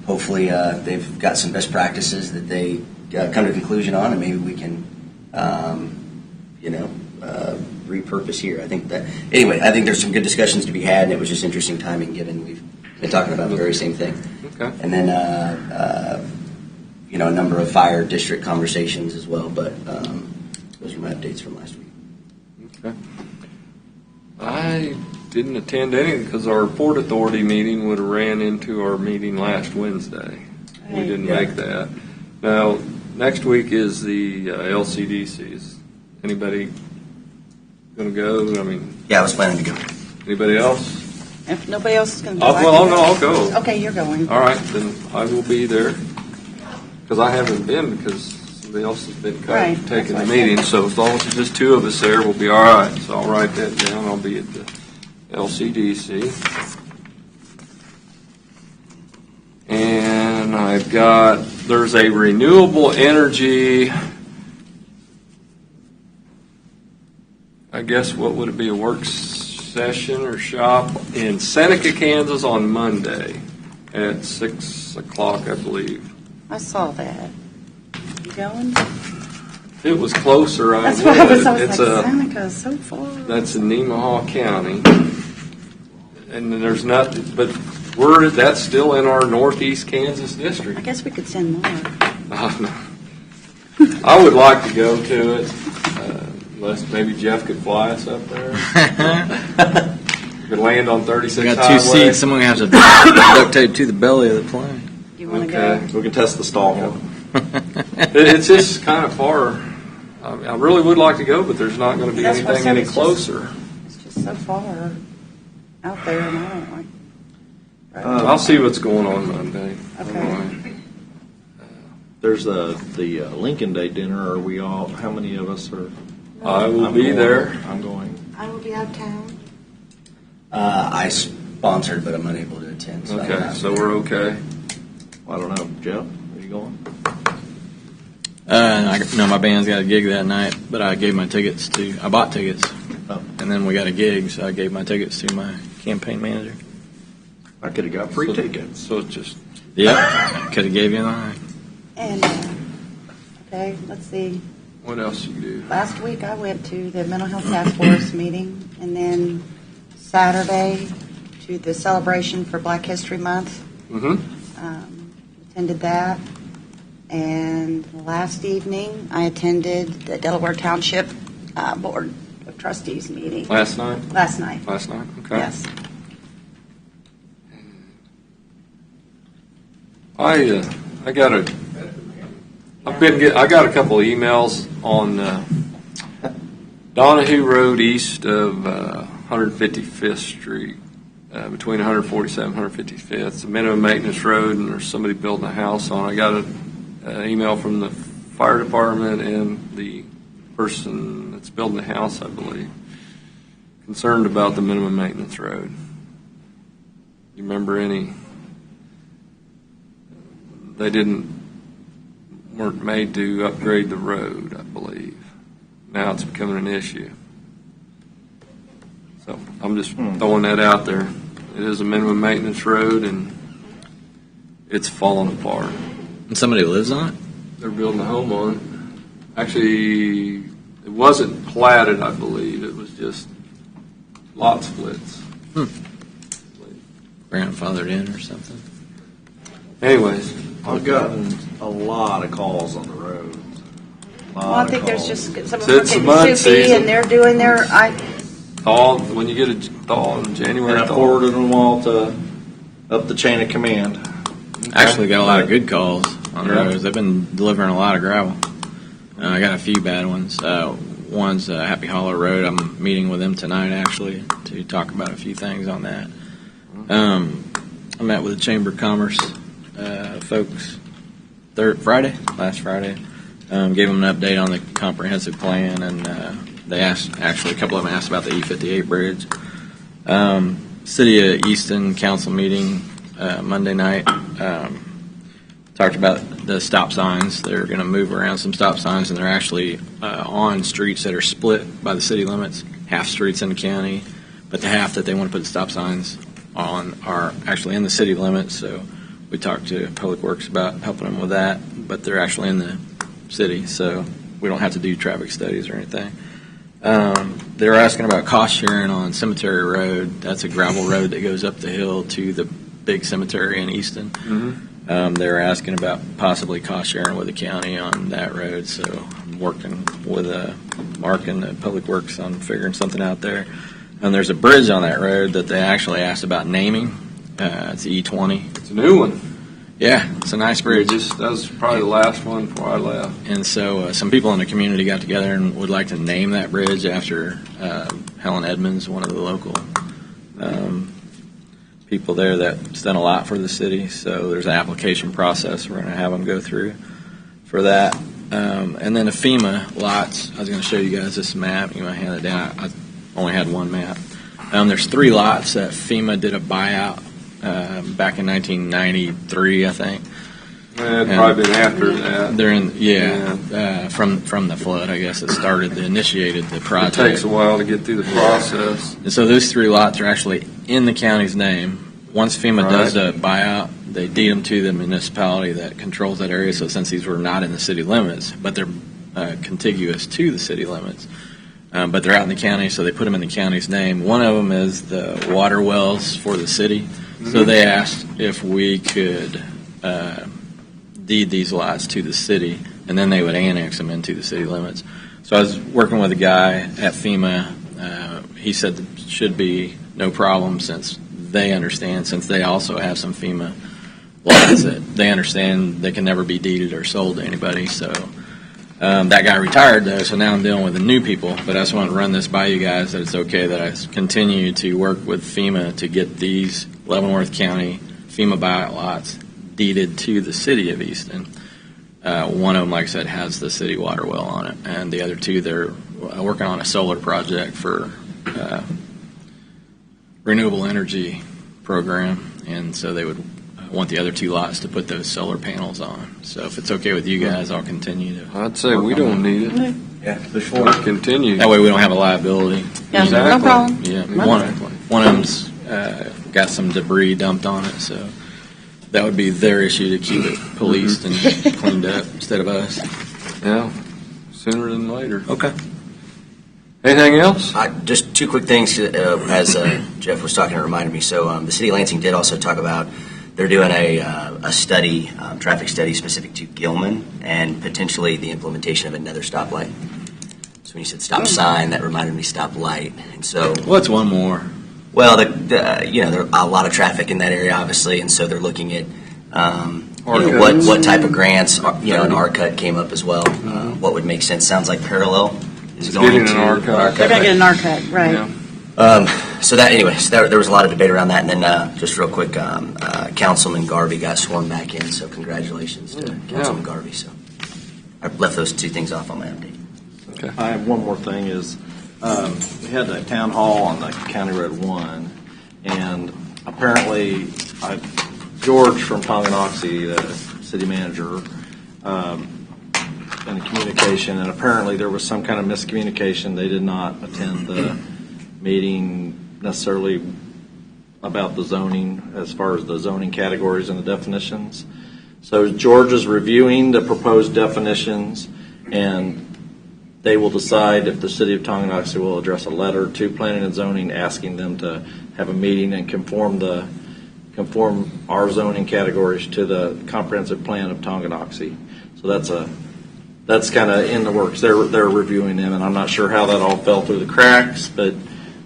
hopefully they've got some best practices that they come to a conclusion on, and maybe we can, repurpose here. I think there's some good discussions to be had, and it was just interesting timing given we've been talking about the very same thing. Okay. And then, a number of fire district conversations as well, but those are my updates from last week. Okay. I didn't attend any because our Port Authority meeting would have ran into our meeting last Wednesday. We didn't make that. Now, next week is the LCDC. Is anybody going to go? Yeah, I was planning to go. Anybody else? If nobody else is going to go, I'll go. Okay, you're going. All right, then I will be there because I haven't been because somebody else has been taking the meeting. So as long as it's just two of us there, we'll be all right. So I'll write that down. I'll be at the LCDC. And there's a renewable energy, I guess, what would it be, a work session or shop in Seneca, Kansas on Monday at 6 o'clock, I believe. I saw that. You going? If it was closer, I That's would. why I was like, Seneca is so far. That's in Nemaha County. And then there's nothing, but that's still in our northeast Kansas district. I guess we could send more. I would like to go to it, unless maybe Jeff could fly us up there. Could land on 36 We got highway. two seats. Someone has to duct tape to the belly of the plane. You want to Okay. go? We can test the stall. It's just kind of far. I really would like to go, but there's not going to be That's what I anything said, any it's closer. It's just so far out there, and I don't like. I'll see what's going on Monday. Okay. There's the Lincoln Day dinner. Are we all? How many of us are? I will I'm be going. there. I'm going. I will be out of town. I sponsored, but I'm unable to attend. So I don't Okay, have so to. we're okay. I don't know, Jeff. Are you going? No, my band's got a gig that night, but I gave my tickets to. I bought tickets, and then we got a gig, so I gave my tickets to my campaign manager. I could have got free tickets. So it's just. Yeah, could have gave you a line. And, okay, let's see. What else you do? Last week I went to the Mental Health Task Force meeting, and then Saturday to the celebration for Black History Month. Attended that. And last evening I attended the Delaware Township Board of Trustees meeting. Last night? Last night. Last night, okay. Yes. I got a couple of emails on Donahue Road east of 155th Street, between 147th and 155th. It's a minimum maintenance road, and there's somebody building a house on it. I got an email from the fire department and the person that's building the house, I believe, concerned about the minimum maintenance road. You remember any? They weren't made to upgrade the road, I believe. Now it's becoming an issue. So I'm just throwing that out there. It is a minimum maintenance road, and it's falling apart. And somebody lives on it? They're building a home on it. Actually, it wasn't platted, I believe. It was just lot splits. Grandfathered in or something. Anyways. I've gotten a lot of calls on the road. Well, I think there's just some of It's them the mud getting soupy, season. and they're doing their. Thaw, when you get a thaw in January. And I forwarded them all to up the chain of command. Actually, got a lot of good calls on the Yeah. roads. They've been delivering a lot of gravel. I got a few bad ones. One's Happy Hollow Road. I'm meeting with them tonight, actually, to talk about a few things on that. I met with the Chamber of Commerce folks last Friday. Gave them an update on the comprehensive plan, and they asked, actually, a couple of them asked about the E58 bridge. City of Easton Council meeting Monday night. Talked about the stop signs. They're going to move around some stop signs, and they're actually on streets that are split by the city limits, half streets in the county, but the half that they want to put the stop signs on are actually in the city limits. So we talked to Public Works about helping them with that, but they're actually in the city, so we don't have to do traffic studies or anything. They were asking about cost sharing on Cemetery Road. That's a gravel road that goes up the hill to the big cemetery in Easton. They were asking about possibly cost sharing with the county on that road, so I'm working with Mark and the Public Works on figuring something out there. And there's a bridge on that road that they actually asked about naming. It's E20. It's a new one. Yeah, it's a nice bridge. That was probably the last one before I left. And so some people in the community got together and would like to name that bridge after Helen Edmonds, one of the local people there that's done a lot for the city. So there's an application process we're going to have them go through for that. And then the FEMA lots, I was going to show you guys this map. You might hand it down. I only had one map. There's 3 lots that FEMA did a buyout back in 1993, I think. It'd probably been after that. They're in, from the flood, I guess, it initiated the project. It takes a while to get through the process. And so those 3 lots are actually in the county's name. Once FEMA does a buyout, they deed them to the municipality that controls that area. So since these were not in the city limits, but they're contiguous to the city limits, but they're out in the county, so they put them in the county's name. One of them is the water wells for the city. So they asked if we could deed these lots to the city, and then they would annex them into the city limits. So I was working with a guy at FEMA. He said there should be no problem since they understand, since they also have some FEMA lots that they understand they can never be deeded or sold to anybody. So That guy retired, though, so now I'm dealing with the new people. But I just want to run this by you guys, that it's okay that I continue to work with FEMA to get these Leavenworth County FEMA buyout lots deeded to the city of Easton. One of them, like I said, has the city water well on it, and the other two, they're working on a solar project for renewable energy program, and so they would want the other two lots to put those solar panels on. So if it's okay with you guys, I'll continue to. I'd say we don't need it. Yeah, before it continues. That way we don't have a liability. Yeah, no problem. Yeah, one of them's got some debris dumped on it, so that would be their issue to keep it policed and cleaned up instead of us. Yeah, sooner than later. Okay. Anything else? Just two quick things. As Jeff was talking, it reminded me. So the city of Lansing did also talk about they're doing a study, traffic study specific to Gilman and potentially the implementation of another stoplight. So when you said stop sign, that reminded me stoplight. And so what's one more? Well, there are a lot of traffic in that area, obviously, and so they're looking at what type of grants. An R-cut came up as well. What would make sense? Sounds like Parallel is going to an R-cut. They're going to get an R-cut, right. Yeah. So there was a lot of debate around that, and then just real quick, Councilman Garvey got sworn back in, so congratulations to Councilman Garvey. So I left those two things off on my update. Okay. I have one more thing is, we had a town hall on the County Road 1, and apparently George from Tonganoxie, the city manager, in communication, and apparently there was some kind of miscommunication. They did not attend the meeting necessarily about the zoning, as far as the zoning categories and the definitions. So George is reviewing the proposed definitions, and they will decide if the city of Tonganoxie will address a letter to planning and zoning asking them to have a meeting and conform our zoning categories to the comprehensive plan of Tonganoxie. So that's kind of in the works. They're reviewing them, and I'm not sure how that all fell through the cracks, but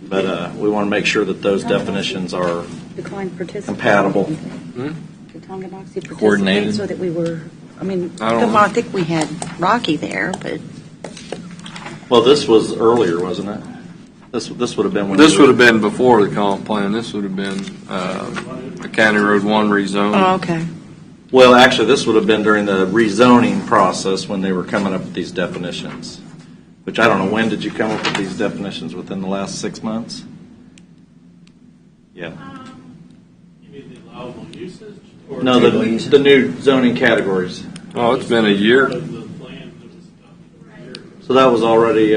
we want to make sure that those definitions are compatible. The Tonganoxie Coordinated. so that we were, I think we had Rocky there, but. Well, this was earlier, wasn't it? This would have been when This would have been before the comp plan. This would have been the County Road 1 rezone. Oh, okay. Well, actually, this would have been during the rezoning process when they were coming up with these definitions. Which I don't know, when did you come up with these definitions? Within the last 6 months? Yeah. You mean the allowable usage? Or No, the new zoning categories. Oh, it's been a year. So that was already.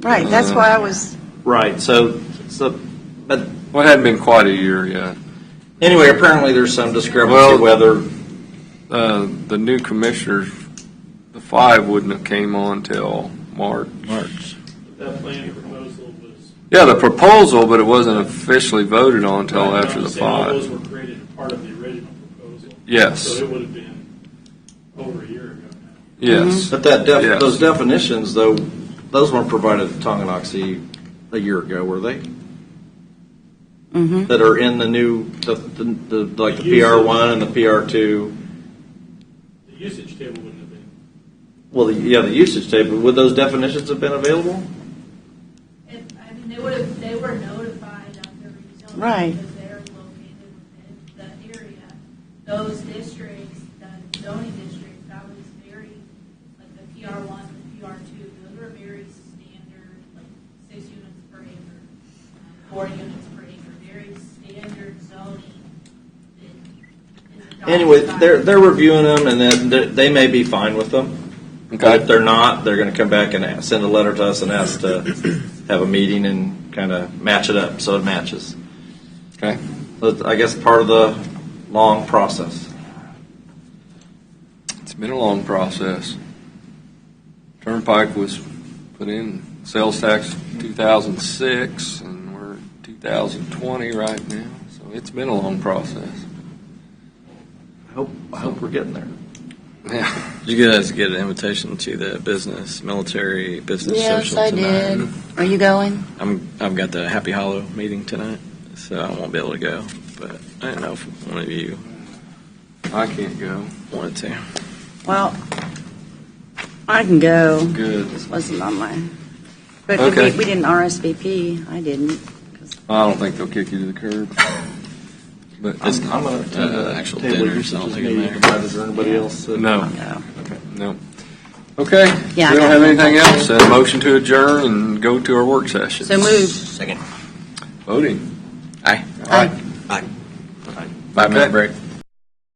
Right, that's why I was. Right, but. Well, it hadn't been quite a year yet. Anyway, apparently there's some discrepancy whether. The new commissioners, the 5 wouldn't have came on till March. That plan proposal was. Yeah, the proposal, but it wasn't officially voted on until after the 5. All those were created as part of the original proposal. Yes. So it would have been over a year ago now. Yes. But those definitions, though, those weren't provided to Tonganoxie a year ago, were they? That are in the new, like the PR1 and the PR2. The usage table wouldn't have been. Well, the usage table. Would those definitions have been available? They were notified of the rezoning. Right. Because they're located within the area. Those districts, the zoning districts, that was very, like the PR1 and the PR2, those were very standard, like 6 units per acre, 4 units per acre, very standard zoning. Anyway, they're reviewing them, and then they may be fine with them. Okay. If they're not, they're going to come back and send a letter to us and ask to have a meeting and kind of match it up so it matches. Okay. So I guess part of the long process. It's been a long process. Turnpike was put in, sales tax 2006, and we're in 2020 right now. So it's been a long process. I hope we're getting there. Yeah. Did you guys get an invitation to the military business Yes, social I tonight? did. Are you going? I've got the Happy Hollow meeting tonight, so I won't be able to go. But I don't know if one of you I can't go. wanted to. Well, I can go. Good. This wasn't on my, but Okay. we didn't RSVP. I didn't. I don't think they'll kick you to the curb. But It's I'm going to actual table dinner, your so I don't sister's think it meeting. matters. Is there anybody else? No. No. Okay, no. Okay, Yeah, we I don't got have it. anything else. Motion to adjourn and go to our work session. So moved. Second. Voting. Aye. Aye. Aye. 5-minute break.